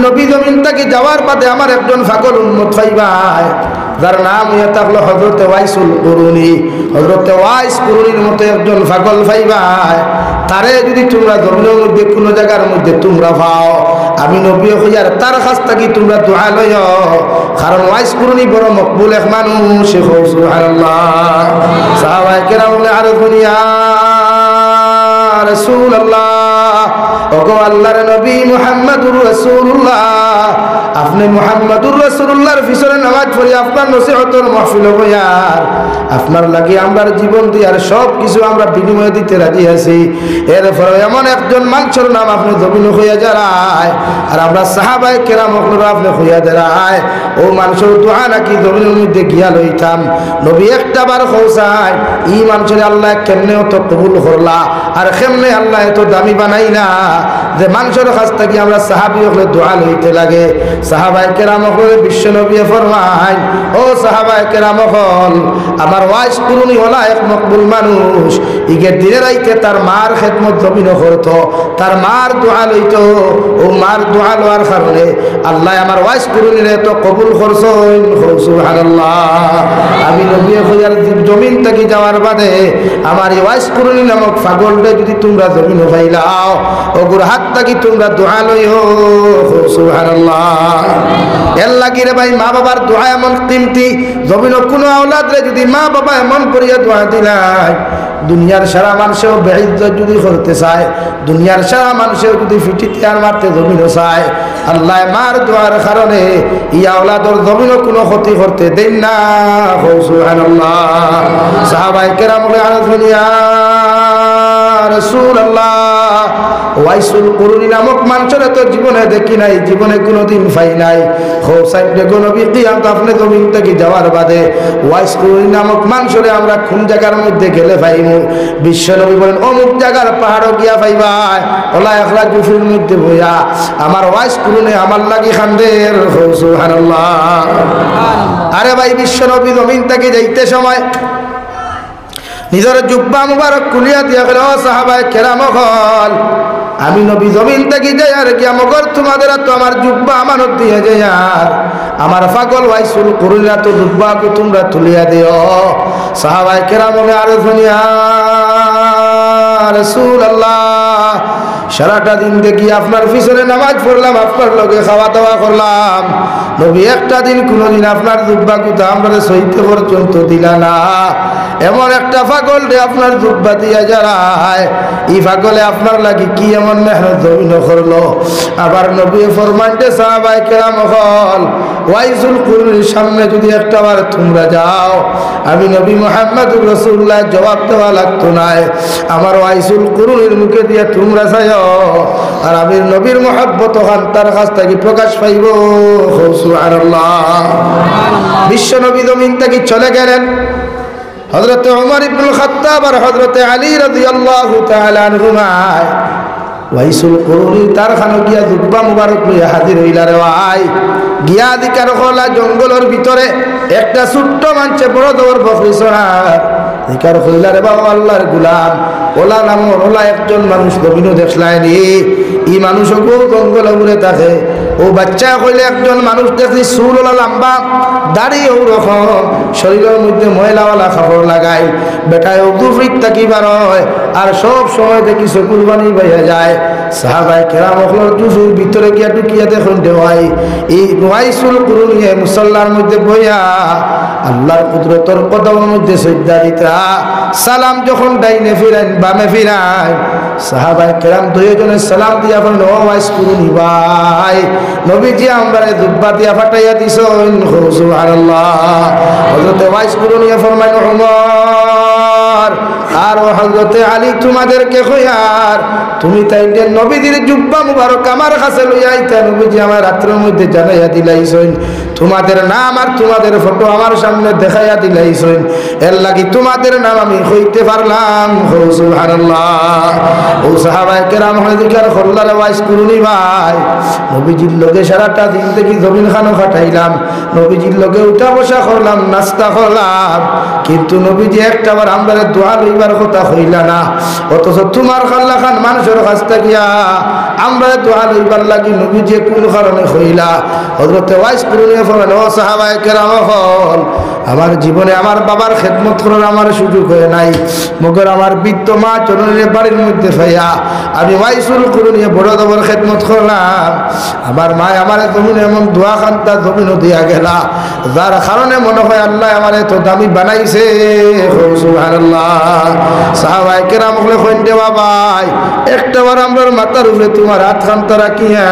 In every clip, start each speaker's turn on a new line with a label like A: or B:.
A: নবী জমিন থেকে যাওয়ার পথে আমার একজন ফাকল উম্মত পাইবাই, যার নাম হইয়া থাকলো হযরতে ওয়াইসুল কুরুনি। হযরতে ওয়াইস কুরুনির মতো একজন ফাকল পাইবাই, তারে যদি তোমরা জমিনের মধ্যে কোনো জায়গার মধ্যে তোমরা পাও, আমি নবী হইয়ার তার কাছ থেকে তোমরা দোয়া লইও, কারণ ওয়াইস কুরুনি বড় মকবুল এক মানুষ। সুবহানাল্লাহ। সাহাবায়ে কেরাম বলে আর দুনিয়া রাসূলুল্লাহ, ওগো আল্লাহর নবী মুহাম্মদুর রাসূলুল্লাহ, আপনি মুহাম্মদুর রাসূলুল্লাহর পিছনে নামাজ পড়ি আপনার নসিহতের মাহফিল হইয়ার আপনার লাগি আমরার জীবন দিয়ার সব কিছু আমরা বিনিময় দিতে রাজি আছি। এরপরে এমন একজন মানুষের নাম আপনি জমিন হইয়া যারায়, আর আমরা সাহাবায়ে কেরাম আপনারা আপনি হইয়া যারায়, ও মানুষের দোয়া নাকি জমিনের মধ্যে গিয়া লইতাম। নবী একটা বার খোঁজায় ই মানুষের আল্লাহ কেমনে তো কবুল করলা, আর কেমনে আল্লাহ এত দামি বানাইলা যে মানুষের কাছ থেকে আমরা সাহাবী হলে দোয়া লইতে লাগে। সাহাবায়ে কেরাম হলে বিশ্ব নবী ফরমায়, ও সাহাবায়ে কেরাম হল, আমার ওয়াইস কুরুনি হলা এক মকবুল মানুষ, ইগে দিনে রাইতে তার মার খেদমত জমিন করতো, তার মার দোয়া লইতো, ও মার দোয়া লওয়ার কারণে আল্লাহ আমার ওয়াইস কুরুনির এত কবুল করছেন। সুবহানাল্লাহ। আমি নবী হইয়ার জমিন থেকে যাওয়ার বাদে আমার এই ওয়াইস কুরুনি নামক পাগলটা যদি তোমরা জমিন পাইলাও, ওগুর হাত থেকে তোমরা দোয়া লইও। সুবহানাল্লাহ। এর লাগি রে ভাই, মা বাবার দোয়া এমন কিমতি, জমিন কোনো আওলাদ রে যদি মা বাবা এমন করিয়া দোয়া দিলাই, দুনিয়ার সারা মানুষেও বেইজ্জত যদি করতে চায়, দুনিয়ার সারা মানুষেও যদি ফিটিতে আর মারতে জমিন চায়, আল্লাহ মার দোয়ার কারণে ই আওলাদর জমিনও কোনো ক্ষতি করতে দেন না। সুবহানাল্লাহ। সাহাবায়ে কেরাম বলে আর দুনিয়া রাসূলুল্লাহ, ওয়াইসুল কুরুনি নামক মানুষের তো জীবনে দেখি নাই, জীবনে কোনোদিন পাই নাই। হোসাইন দেখো নবী কিয়ামত আপনি জমিন থেকে যাওয়ার বাদে ওয়াইস কুরুনি নামক মানুষের আমরা কোন জায়গার মধ্যে গেলে পাইমু? বিশ্ব নবী বলেন অমুক জায়গার পাহাড়ও গিয়া পাইবাই, ওলা একলা গুফির মধ্যে বইয়া আমার ওয়াইস কুরুনি আমার লাগি খান্দের। সুবহানাল্লাহ। আরে ভাই, বিশ্ব নবী জমিন থেকে যাইতে সময় নিজের জুব্বা মুবারক খুলিয়া দিয়া গেল, সাহাবায়ে কেরাম হল, আমি নবী জমিন থেকে যাই আর কি আমগর তোমাদের তো আমার জুব্বা আমানত দিয়ে যাই, আর আমার পাগল ওয়াইসুল কুরুনিরা তো জুব্বাকে তোমরা তুলিয়া দিও। সাহাবায়ে কেরাম বলে আর দুনিয়া রাসূলুল্লাহ, সারাটা দিন দেখি আপনার পিছনে নামাজ পড়লাম, আপনার লগে খাওয়া দাওয়া করলাম, নবী একটা দিন কোনোদিন আপনার জুব্বা কুতা আমরা সইতে পর্যন্ত দিলা না। এমন একটা পাগল রে আপনার জুব্বা দিয়া যারায়, এই পাগলে আপনার লাগি কি এমন মেহনত জমিন করলো? আবার নবী ফরমাইতে সাহাবায়ে কেরাম হল, ওয়াইসুল কুরুনির সামনে যদি একটা বার তোমরা যাও, আমি নবী মুহাম্মদুর রাসূলুল্লাহ জবাব দেওয়া লাগতো না, আমার ওয়াইসুল কুরুনির মুখে দিয়ে তোমরা চাইও, আর আমি নবীর মহব্বত ওখান তার কাছ থেকে প্রকাশ পাইব। সুবহানাল্লাহ। বিশ্ব নবী জমিন থেকে চলে গেলেন। হযরতে ওমর ইবনুল খাত্তাব আর হযরতে আলী রাদিয়াল্লাহু তাআলা আনহুমা ওয়াইসুল কুরুনি তার খানো গিয়া জুব্বা মুবারক লইয়া হাজির হইলা রে ভাই। গিয়া দিকার খোলা জঙ্গলের ভিতরে একটা ছোট্ট মানছে বড় দৌড় বকরি চড়ার দিকার হইলা রে বাবা, আল্লাহর গোলাম ওলা নামর ওলা একজন মানুষ জমিনও দেখলাইনি, ই মানুষও জঙ্গল ঘুরে থাকে। ও বাচ্চা হইলে একজন মানুষ দেখলি চুল ওলা লম্বা, দাড়ি ওরকম, শরীরের মধ্যে ময়লাওয়ালা কাপড় লাগাই, বেটায় দুফরিক তাকিবার হয়, আর সব সময় দেখি চকুর বানি বাইয়া যায়। সাহাবায়ে কেরাম হল জুজুর ভিতরে গিয়া ঢুকিয়া দেখুন দেওয়াই এই ওয়াইসুল কুরুনি মুসল্লার মধ্যে বইয়া আল্লাহর কুদরতের কদমের মধ্যে সজদা দিতা। সালাম যখন ডাইনে ফিরাইন বামে ফিরাই, সাহাবায়ে কেরাম দুইজনে সালাম দিয়া বলেন, ও ওয়াইস কুরুনি ভাই, নবীজি আমরারে জুব্বা দিয়া ফাটাইয়া দিছেন। সুবহানাল্লাহ। হযরতে ওয়াইস কুরুনি ফরমাইল, ওমর আর হযরতে আলী তোমাদেরকে কইয়ার তুমি তাইলে নবীজির জুব্বা মুবারক আমার কাছে লইয়া আইতা, নবীজি আমার রাত্রের মধ্যে জানাইয়া দিলাইছেন, তোমাদের নাম আর তোমাদের ফটো আমার সামনে দেখাইয়া দিলাইছেন, এর লাগি তোমাদের নাম আমি কইতে পারলাম। সুবহানাল্লাহ। ও সাহাবায়ে কেরাম হযরত খল্লার ওয়াইস কুরুনি ভাই, নবীজির লগে সারাটা দিন থেকে জমিন খানো কাটাইলাম, নবীজির লগে উঠা বসা করলাম, নাস্তা করলাম, কিন্তু নবীজি একটা বার আমরারে দোয়া লইবার কথা হইলা না, অথচ তোমার খাল্লা খান মানুষের কাছ থেকে আমরা দোয়া লইবার লাগি নবী যে কোন কারণে হইলা হযরত ওয়াইস করুনিয়া ফরমান ও সাহাবায়ে কেরাম হল আমার জীবনে আমার বাবার খেদমত করার আমার সুযোগ হয় নাই মগর আমার বৃদ্ধ মা চরণের বাড়ির মধ্যে ফাইয়া আমি ওয়াইসুল করুনিয়া বড় দবর খেদমত করলাম আমার মা আমার জমিনে এমন দোয়া খান্তা জমিন দিয়া গেলা যার কারণে মনে হয় আল্লাহ আমার এত দামি বানাইছে সুবহানাল্লাহ সাহাবায়ে কেরাম বলে কইন দেওয়া ভাই একটাবার আমরার মাথার উপরে তোমার হাত খান্তা রাখিয়া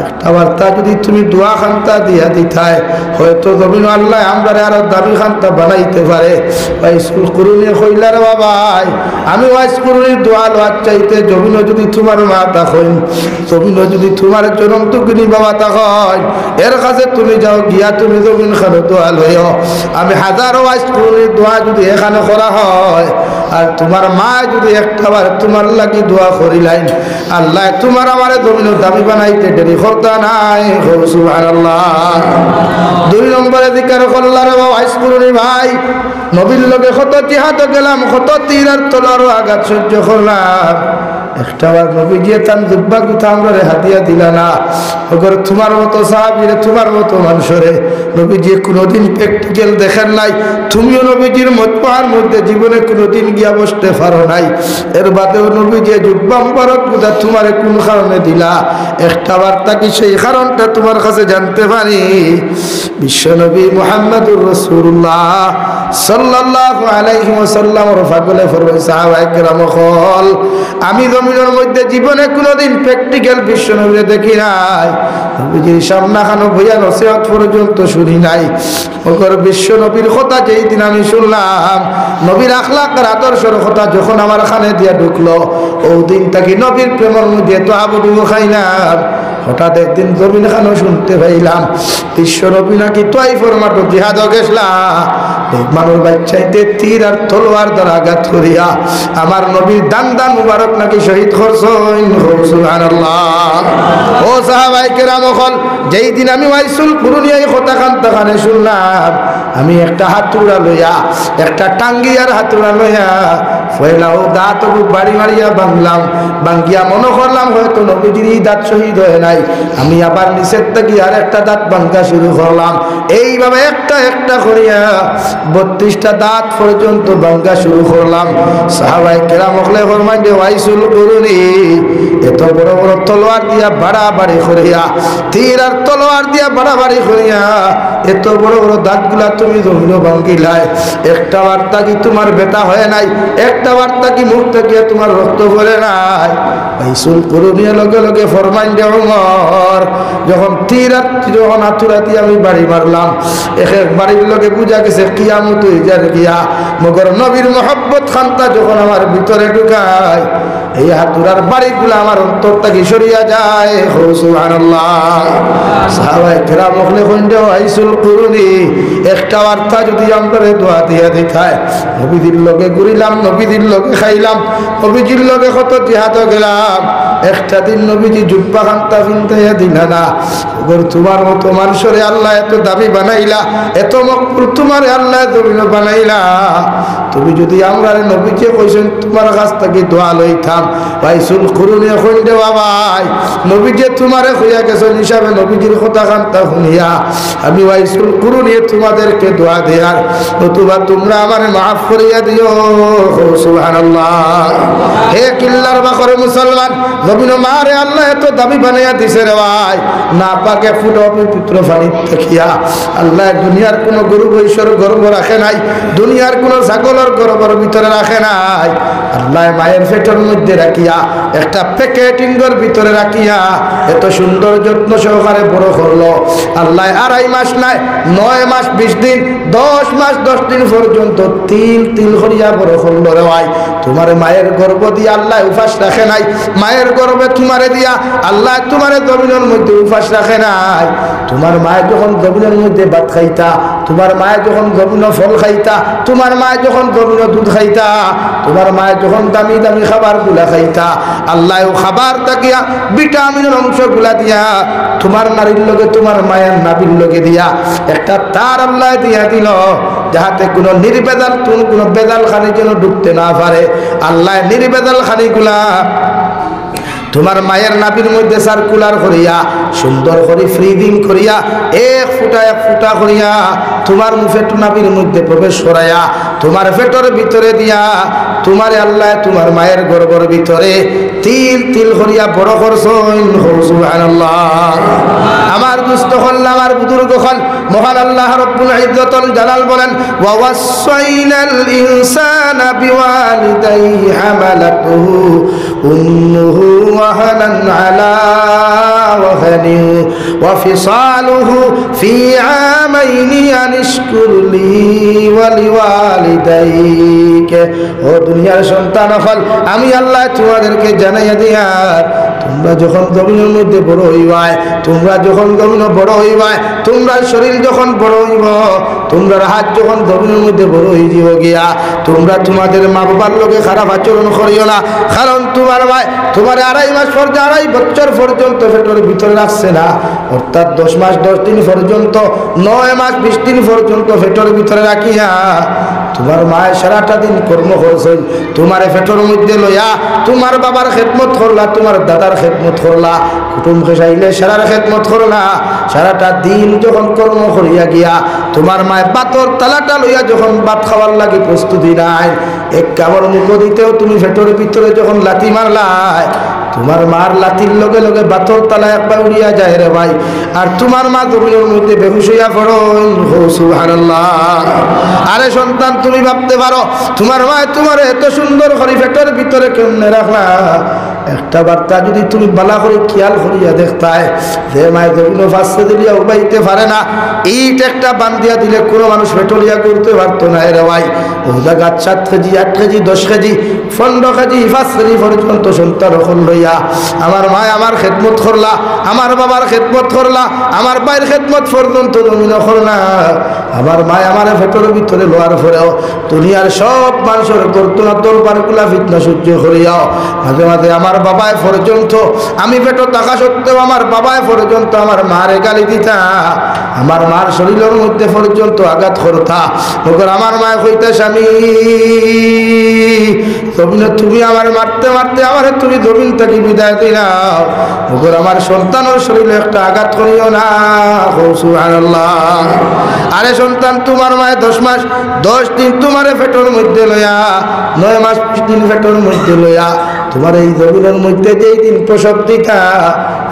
A: একটাবার তা যদি তুমি দোয়া খান্তা দিয়া দিতাই হয়তো জমিন আল্লাহ আমরা আরো দামি খান্তা বানাইতে পারে ওয়াইসুল করুনি কইলা রে বাবাই আমি ওয়াইস করুনি দোয়া লওয়ার চাইতে জমিন যদি তোমার মা তাকইন জমিন যদি তোমার চরণ টুকুনি বাবা তাকইন এর কাছে তুমি যাও গিয়া তুমি জমিন খানো দোয়া লইও আমি হাজারো ওয়াইস করুনি দোয়া যদি এখানে করা হয় আর তোমার মা যদি একটাবার তোমার লাগি দোয়া করিলাইন আল্লাহ তোমার আমারে জমিন দামি বানাইতে দেরি করতা নাই সুবহানাল্লাহ দুই নম্বরে জিকির করলা রে ওয়াইস করুনি ভাই নবীর লগে কত জিহাদ গেলাম কত তীর আর তলোয়ার আঘাত সহ্য করলাম একটাবার নবী গিয়ে তার দুব্বা কথা আমরা হাতিয়া দিলা না ওগর তোমার মতো সাহাবীরে তোমার মতো মানুষরে নবী যে কোনোদিন প্র্যাকটিক্যাল দেখেন নাই তুমিও নবীজির মজমার মধ্যে জীবনে কোনোদিন গিয়া বসতে পারো নাই এর বাদেও নবী যে জুব্বা মুবারক কথা তোমারে কোন কারণে দিলা একটাবার তাকি সেই কারণটা তোমার কাছে জানতে পারি বিশ্বনবী মুহাম্মদুর রাসূলুল্লাহ সাল্লাল্লাহু আলাইহি ওয়াসাল্লাম রফাকলে ফরমাই সাহাবায়ে কেরাম হল আমি জমিনের মধ্যে জীবনে কোনোদিন প্র্যাকটিক্যাল বিশ্বনবীরে দেখি নাই নবীজির সামনাখানো বইয়া নসিহত পর্যন্ত শুনি নাই ওগর বিশ্বনবীর কথা যেই দিন আমি শুনলাম নবীর আখলাকের আদর্শের কথা যখন আমার কানে দিয়া ঢুকলো ওই দিন তাকে নবীর প্রেমের মধ্যে তো আবুডুবু খাইলাম হঠাৎ একদিন জমিন খানো শুনতে পাইলাম বিশ্বনবী নাকি তাইফের মাঠে জিহাদ গেছলা মানুষ বাচ্চাইতে তীর আর তলোয়ার দ্বারা আঘাত করিয়া আমার নবীর দান দান মুবারক নাকি শহীদ করছেন সুবহানাল্লাহ ও সাহাবায়ে কেরাম হল যেই দিন আমি ওয়াইসুল কুরুনিয়া এই কথা কানে শুনলাম আমি একটা হাতুড়া লইয়া একটা টাঙ্গিয়ার হাতুড়া লইয়া ফয়লাও দাঁত বাড়ি মারিয়া বাঙ্গিয়া মনে করলাম হয়তো নবীজির দাঁত শহীদ হয় নাই আমি আবার নিচের থেকে আর একটা দাঁত ভাঙ্গা শুরু করলাম এইভাবে একটা একটা করিয়া 32টা দাঁত পর্যন্ত ভাঙ্গা শুরু করলাম সাহাবায়ে কেরাম হলে ফরমান যে ওয়াইসুল কুরুনি এত বড় বড় তলোয়ার দিয়া বাড়াবাড়ি করিয়া তীর আর তলোয়ার দিয়া বাড়াবাড়ি করিয়া এত বড় বড় দাঁতগুলা তুমি জমিও ভাঙ্গিলাই একটা বার্তা কি তোমার ব্যথা হয় নাই একটা বার্তা কি মুখ থেকে তোমার রক্ত পড়ে নাই ওয়াইসুল কুরুনি লগে লগে ফরমান যে ওমর যখন তীর আর যখন হাতুড়া দিয়ে আমি বাড়ি মারলাম এক বাড়ির লগে বুঝা গেছে কিয়ামত হয়ে যার গিয়া মগর নবীর মহব্বত খান্তা যখন আমার ভিতরে ঢুকায় এই হাতুড়ার বাড়িগুলো আমার অন্তর থেকে সরিয়া যায় সুবহানাল্লাহ সাহাবায়ে কেরাম হলে কইন্ডে ওয়াইসুল কুরুনি একটা বার্তা যদি আমরা দোয়া দিয়া দিতায় নবীদের লগে ঘুরিলাম নবীদের লগে খাইলাম নবীজির লগে কত জিহাদ গেলাম একটা দিন নবীজি জুব্বা খান্তা ফিনতাইয়া দিলা না ওগর তোমার মতো মানুষরে আল্লাহ এত দামি বানাইলা এত মকবুল তোমারে আল্লাহ জমিন বানাইলা তুমি যদি আমরা নবীকে কইছেন তোমার কাছ থেকে দোয়া লইতাম ওয়াইসুল কুরুনি কইন্ডে বাবাই নবীজি তোমারে কইয়া গেছেন হিসাবে নবীজির কথা খান্তা শুনিয়া আমি ওয়াইসুল কুরুনি তোমাদেরকে দোয়া দেয়ার নতুবা তোমরা আমারে মাফ করিয়া দিও সুবহানাল্লাহ হে কিল্লার বাকরে মুসলমান জমিন মারে আল্লাহ এত দামি বানাইয়া দিছে রে ভাই না পাকে ফুটো পবিত্র পানি দেখিয়া আল্লাহ দুনিয়ার কোন গরু বৈশ্বর গর্ব রাখে নাই দুনিয়ার কোন ছাগলের গর্বের ভিতরে রাখে নাই আল্লাহ মায়ের পেটের মধ্যে রাখিয়া একটা প্যাকেটিংয়ের ভিতরে রাখিয়া এত সুন্দর যত্ন সহকারে বড় করলো আল্লাহ 2.5 মাস নাই 9 মাস 20 দিন 10 মাস 10 দিন পর্যন্ত তিল করিয়া বড় করলো রে ভাই তোমার মায়ের গর্ভ দিয়ে আল্লাহ উপাস রাখে নাই মায়ের গর্ভে তোমারে দিয়া আল্লাহ তোমার জমিনের মধ্যে উপাস রাখে নাই তোমার মায়ের যখন জমিনের মধ্যে ভাত খাইতা তোমার মায়ের যখন জমিন ফল খাইতা তোমার মায়ের যখন জমিন দুধ খাইতা তোমার মায়ের যখন দামি দামি খাবার গুলা খাইতা আল্লাহ খাবার তাকিয়া ভিটামিনের অংশ গুলা দিয়া তোমার নারীর লগে তোমার মায়ের নাবির লগে দিয়া একটা তার আল্লাহ দিয়া দিল যাহাতে কোনো নির্বেদাল কোনো বেদাল খানি যেন ঢুকতে না পারে আল্লাহ নির্বেদাল খানিগুলা তোমার মায়ের নাভির মধ্যে সার্কুলার করিয়া সুন্দর করে ফ্রিদিং করিয়া এক ফুটা করিয়া তোমার মুখের নাভির মধ্যে প্রবেশ করাইয়া তোমার পেটের ভিতরে দিয়া তোমারে আল্লাহ তোমার মায়ের গর্ভের ভিতরে তিল তিল করিয়া বড় করছেন। সুবহানাল্লাহ। আমার দুস্থ হল আমার বুজুর্গ হল মহান আল্লাহ রব্বুল ইজ্জতুল জালাল বলেন ওয়া ওয়াসাইনাল ইনসানা বিওয়ালিদাইহি হামালাতুহু উম্মুহু ওয়াহানান আলা ওয়াহানিন ওয়া ফিসালুহু ফি আমাইনি আনিশকুর লি ওয়া লিওয়ালিদাইকা। ও দুনিয়ার সন্তান হল আমি আল্লাহ তোমাদেরকে জানাইয়া দিয়ার তোমরা যখন জমিনের মধ্যে বড় হইবাই, তোমরা যখন জমিন বড় হইবাই, তোমরা শরীর যখন বড় হইব, তোমরা হাত যখন জমিনের মধ্যে বড় হয়ে যাব গিয়া, তোমরা তোমাদের মা বাবার লোকে খারাপ আচরণ করিও না। কারণ তোমার ভাই তোমার 2.5 মাস পর্যন্ত 2.5 বছর পর্যন্ত পেটের ভিতরে রাখছে না, অর্থাৎ 10 মাস 10 দিন পর্যন্ত 9 মাস 20 দিন পর্যন্ত পেটের ভিতরে রাখিয়া তোমার মায়ের সারাটা দিন কর্ম করছেন, তোমার পেটের মধ্যে লইয়া তোমার বাবার খেদমত করলা, তোমার দাদার খেদমত করলা, কুটুম খেসাইলে সারার খেদমত করলা। সারাটা দিন যখন কর্ম করিয়া গিয়া তোমার মায়ের বাতর তালাটা লইয়া যখন ভাত খাওয়ার লাগে প্রস্তুতি নাই, এক কামড় মুখ দিতেও তুমি পেটের ভিতরে যখন লাথি মারলাই, তোমার মার লাথির লগে লগে বাতর তালা একবার উড়িয়া যায় রে ভাই, আর তোমার মা জমিনের মধ্যে বেহুশ হইয়া পড়ো। সুবহানাল্লাহ। আরে সন্তান তুমি ভাবতে পারো তোমার মা তোমার এত সুন্দর করে পেটের ভিতরে কেমনে রাখলা, একটা বার্তা যদি তুমি বালা করে খেয়াল করিয়া দেখতায় যে মায়ের জমিনে ফাঁসতে দিলিয়া উবাইতে পারে না, ইট একটা বান্ধিয়া দিলে কোনো মানুষ পেটলিয়া করতে পারতো না রে ভাই। ও জায়গা 7 KG 8 KG 10 KG 15 KG 5 KG পর্যন্ত সন্তান রকম লইয়া আমার মা আমার খেদমত করলা, আমার বাবার খেদমত করলা, আমার ভাইয়ের খেদমত পর্যন্ত জমিন করলা। আমার মা আমার পেটের ভিতরে লোয়ার পরেও দুনিয়ার সব মানুষের করতোনা দরবারগুলা ফিতনা সহ্য করিয়াও মাঝে মাঝে আমার বাবায় পর্যন্ত আমি পেটে থাকা সত্ত্বেও আমার বাবায় পর্যন্ত আমার মারে গালি দিতা, আমার মার শরীরের মধ্যে পর্যন্ত আঘাত করতা। তখন আমার মায় কইতা স্বামী তুমি আমার মারতে মারতে আমার তুমি জমিন থেকে বিদায় দিলাও, তখন আমার সন্তানের শরীরে একটা আঘাত করিও না। সুবহানাল্লাহ। আরে সন্তান তোমার মায় 10 মাস 10 দিন তোমার পেটের মধ্যে লইয়া 9 মাস 20 দিন পেটের মধ্যে লইয়া তোমার এই জমিনের মধ্যে যেই দিন প্রসব দিতা,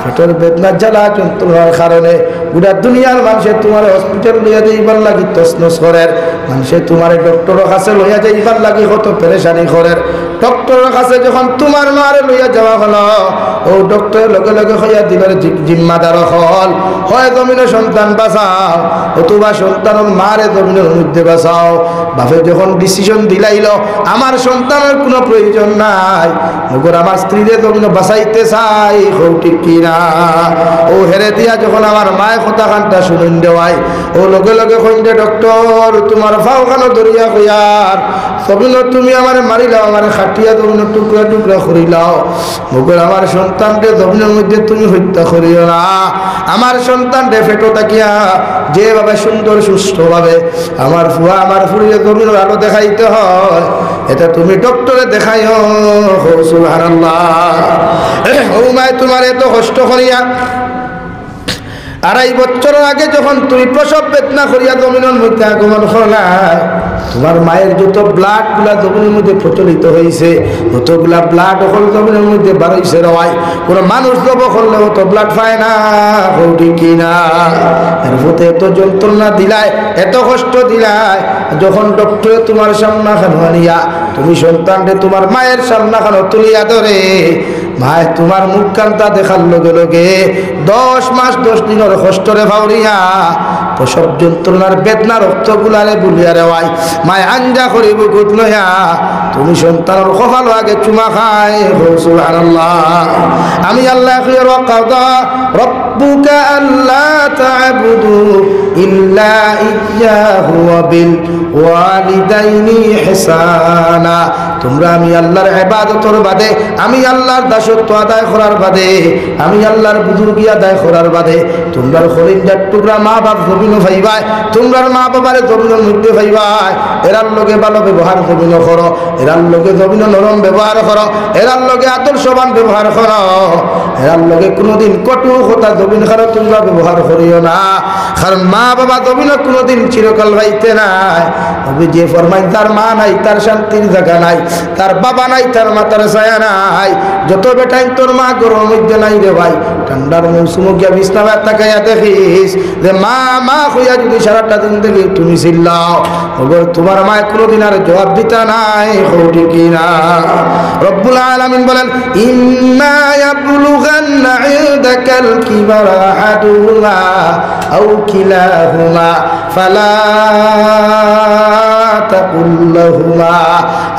A: পেটের বেদনা জ্বালা যন্ত্রণার কারণে গোটা দুনিয়ার মানুষের তোমার হসপিটাল লইয়া যাইবার লাগি তসনস করের, মানুষের তোমার ডক্টরের কাছে লইয়া যাইবার লাগি কত পেরেশানি করের। ডক্টরের কাছে যখন তোমার মারে লইয়া যাওয়া হলো, ও ডক্টরের লগে লগে হইয়া দিবার জিম্মাদার হল হয় জমিনের সন্তান বাঁচাও অথবা সন্তানের মারে জমিনের মধ্যে বাঁচাও। বাপে যখন ডিসিশন দিলাইল আমার সন্তানের কোনো প্রয়োজন নাই, ওগর আমার স্ত্রীরে জমিন বাঁচাইতে চাই, হোক ঠিক কিনা? ও হেরে দিয়া যখন আমার মায়ের কথা খানটা শুনুন দেওয়াই, ও লগে লগে কইন্দে ডক্টর তোমার ফাও খানো ধরিয়া কইয়ার জমিন তুমি আমার মারিলাও, আমার খাটিয়া জমিন টুকরা টুকরা করিলাও, ওগর আমার সন্তানকে জমিনের মধ্যে তুমি হত্যা করিও না। আমার সন্তানকে ফেটো তাকিয়া যেভাবে সুন্দর সুস্থভাবে আমার ফুয়া আমার ফুরিয়ে জমিনের আলো দেখাইতে হয়, এটা তুমি ডক্টরে দেখাইও। সুবহানাল্লাহ। ও মায় তোমার এত কষ্ট করিয়া 2.5 বছর আগে যখন তুমি প্রসব বেদনা করিয়া জমিনের মধ্যে আগমন করলাই, তোমার মায়ের যত ব্লাড গুলা জমিনের মধ্যে প্রচলিত হয়েছে, যতগুলা ব্লাড হল জমিনের মধ্যে বাড়াইছে রয়, কোনো মানুষ জব করলে অত ব্লাড পায় না, ঠিক কিনা? এর মধ্যে এত যন্ত্রণা দিলায়, এত কষ্ট দিলায়, যখন ডক্টরে তোমার সামনা খানো আনিয়া তুমি সন্তানকে তোমার মায়ের সামনা খানো তুলিয়া ধরে, ভাই তোমার মুখ কান্তা দেখার লগে লগে 10 মাস 10 দিনের কষ্টরে ভাউরিয়া প্রসব যন্ত্রণার বেদনা রক্ত গুলারে বুলিয়া রেওয়াই মায় আঞ্জা করি বুকুত লইয়া তুমি সন্তানের কপাল আগে চুমা খায়। সুবহানাল্লাহ। আমি আল্লাহ কাদা রব্বুকা আল্লা তা'বুদু ইল্লা ইয়্যাহু ওয়া বিল ওয়ালিদাইনি ইহসানা, তোমরা আমি আল্লাহর ইবাদতের বাদে, আমি আল্লাহর দাসত্ব আদায় করার বাদে, আমি আল্লাহর বুজুর্গি আদায় করার বাদে তোমরা খলিঞ্জার টুকরা মা বাপ জমিন ভাইবাই, তোমরার মা বাবারে জমিনের মধ্যে ভাইবাই, এরার লগে ভালো ব্যবহার জমিন করো, এরার লগে জমিন নরম ব্যবহার করো, এরার লগে আদর্শবান ব্যবহার করো, এরার লগে কোনোদিন কটু কথা জমিন খারো তোমরা ব্যবহার করিও না। কারণ মা বাবা জমিন কোনোদিন চিরকাল ভাইতে নাই। তবে যে ফরমাই তার মা নাই তার শান্তির জায়গা নাই, তার বাবা নাই তার মাতার ছায়া নাই। যত বেটাই তোর মা গরম মধ্যে নাই রে ভাই, ঠান্ডার মৌসুম গিয়া বিছনায় তাকাইয়া দেখিস যে মা মা হইয়া যদি সারাটা দিন থেকে তুমি চিল্লাও, ওগর তোমার মায় কোনোদিন আর জবাব দিতা নাই। হৌটি কিনা রব্বুল আলামিন বলেন ইম্মা ইয়াবলুগান্না ইনদাকাল কিবারা আহাদুহুমা আও কিলাহুমা ফালা তাকুল লাহুমা,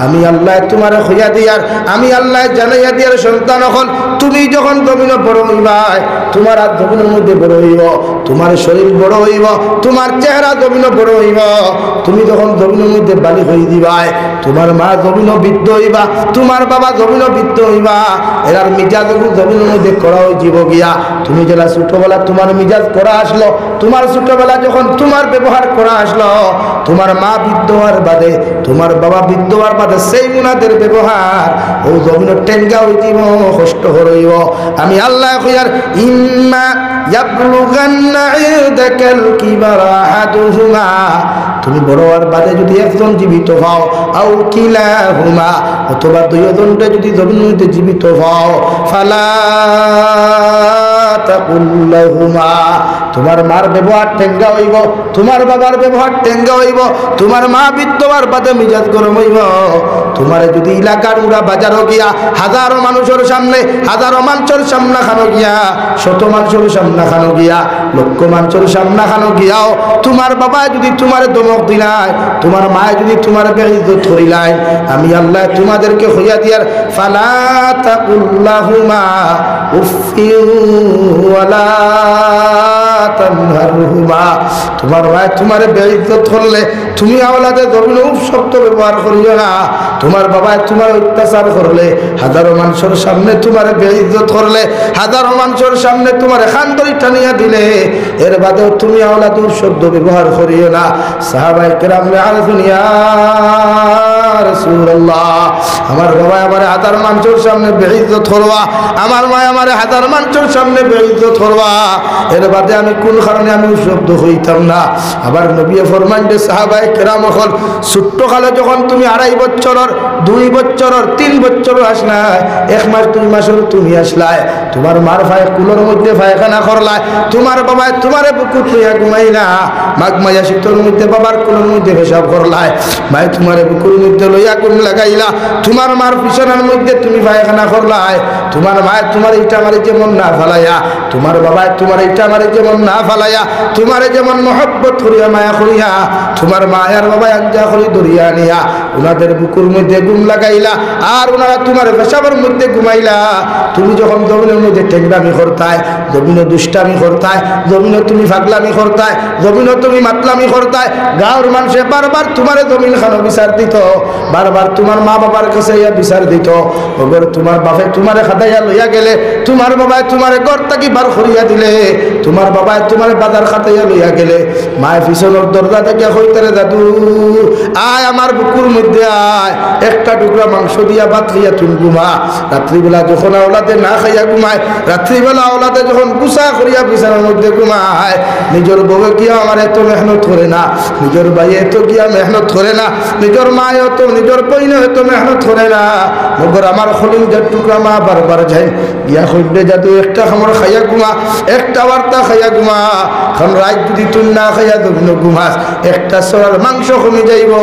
A: আমি আল্লাহ তোমার হইয়া দিয়ার, আমি আল্লাহ জানাইয়া দিয়ার সন্তান হল তুমি যখন জমিন বড় হইবাই, তোমার আর জমিনের মধ্যে বড় হইব, তোমার শরীর বড় হইব, তোমার চেহারা জমিন বড় হইব, তুমি যখন জমিনের মধ্যে বালি হয়ে দিবাই, তোমার মা জমিন বৃদ্ধ হইবা, তোমার বাবা জমিন বৃদ্ধ হইবা, এরার মিজাজ জমিনের মধ্যে করা হয়ে যাব গিয়া। তুমি যেটা ছোটবেলা তোমার মিজাজ করা আসলো, তোমার ছোটবেলা যখন তোমার ব্যবহার করা আসলো, তোমার মা বৃদ্ধ হওয়ার বাদে, তোমার বাবা বৃদ্ধ হওয়ার বাদে সেই মুনাদের ব্যবহার ও জমিনের টেঙ্গা হয়ে দিব, কষ্ট হইব। আমি আল্লাহ কইয়ার ইম্মা ইয়াবলুগান্না ইনদাকাল কিবারা আহাদুহুমা, তুমি বড় হওয়ার বাদে যদি একজন জীবিত হও, আও কিলাহুমা অথবা দুইজনটা যদি জমিনের মধ্যে জীবিত হও, ফালা তাকুল লাহুমা, তোমার মার ব্যবহার টেঙ্গা হইব, তোমার বাবার ব্যবহার টেঙ্গা হইব, তোমার মা বিদ্যবার বাদে মিজাজ গরম হইব। তোমার যদি এলাকার উড়া বাজারও গিয়া হাজারো মানুষের সামনে, হাজারো মানুষের সামনা খানো গিয়া, শত মানুষের সামনা খানো গিয়া, লক্ষ মানুষের সামনা খানো গিয়াও তোমার বাবা যদি তোমার দমক দিলাই, তোমার মা যদি তোমার বেইজ্জত করিলাই, আমি আল্লাহ তোমাদেরকে হইয়া দিয়ার ফালা তাকুল লাহুমা উফিউ ওয়ালা তানহারহুমা, তোমার ভাই তোমার বেইজ্জত করলে তুমি আওলাদে জমিন শব্দ ব্যবহার করিও না। তোমার বাবা তোমার অত্যাচার করলে, হাজারো মানুষের সামনে তোমার বেইজ্জত করলে, হাজারো মানুষের সামনে তোমার খানদরি টানিয়া দিলে, এর বাদেও তুমি আওলাদুর শব্দ ব্যবহার করিও না। সাহাবায়ে কেরাম আরজুন ইয়া রাসূলুল্লাহ, আমার বাবা আমার হাজার মানুষের সামনে বেইজ্জত করবা, আমার মা আমার হাজার মানুষের সামনে বেইজ্জত করবা, এর বাদে আমি কোন কারণে আমি শব্দ হইতাম না। আবার নবী ফরমান যে সাহাবায়ে কেরাম হল ছোট্ট কালে যখন তুমি 2.5 বছরের 2 বছরের 3 বছরের আসলাই, 1 মাস 2 মাসের তুমি আসলাই, তোমার মার ফায় কুলোর মধ্যে পায়খানা করলাই, তোমার বাবায় তোমারে বুকুত লইয়া ঘুমাইলা, মাঘ মাইয়া শীতর মধ্যে বাবার কুলোর মধ্যে পেশাব করলাই, মাই তোমারে বুকুর মধ্যে লইয়া ঘুম লাগাইলা, তোমার মার বিছানার মধ্যে তুমি পায়খানা করলাই, তোমার মায় তোমার ইটা মারি যেমন না ফালাইয়া, তোমার বাবায় তোমার ইটা মারি যেমন না ফালাইয়া, তোমারে যেমন মহব্বত করিয়া মায়া করিয়া, তোমার মায়ার বাবায় আঞ্জা করি ধরিয়া নিয়া উনাদের বুকুর মধ্যে ঘুম লাগাইলা, আর উনারা তোমার পেশাবের মধ্যে ঘুমাইলা। তুমি যখন জমিনের মধ্যে টেকনামি করতায়, জমিনে দুষ্টামি করতায়, জমিনে তুমি ফাগলামি করতায়, জমিনে তুমি মাতলামি করতায়, গাঁর মানুষে বারবার তোমার জমিন খানো বিচার দিত, বারবার তোমার মা বাবার কাছে ইয়া বিচার দিত, ওগর তোমার বাপে তোমারে খাটাইয়া লইয়া গেলে, তোমার বাবায় তোমারে ঘর থাকি বার করিয়া দিলে, তোমার বাবায় তোমার বাজার খাটাইয়া লইয়া গেলে, মায়ের পিছনের দরজা থেকে হইতারে দাদু আয় আমার বুকুর মধ্যে আয়, একটা টুকরা মাংস দিয়া ভাত খাইয়া তুমি ঘুমা। রাত্রিবেলা যখন আওলাদে না খাইয়া ঘুমায়, রাত্রিবেলা আওলাদে যখন গুসা করিয়া বিছানার মধ্যে ঘুমায়, নিজের বউ গিয়া আমার এত মেহনত করে না, নিজের ভাই এত গিয়া মেহনত করে না, নিজের মা এত, নিজের বইনে এত মেহনত করে না, মগর আমার খলিল যে টুকরা মা বারবার যায় গিয়া হইবে যাদু একটা খামর খাইয়া ঘুমা, একটা বার্তা খাইয়া ঘুমা, কারণ রাত যদি তুই না খাইয়া তুমি ঘুমাস একটা সরার মাংস কমে যাইব।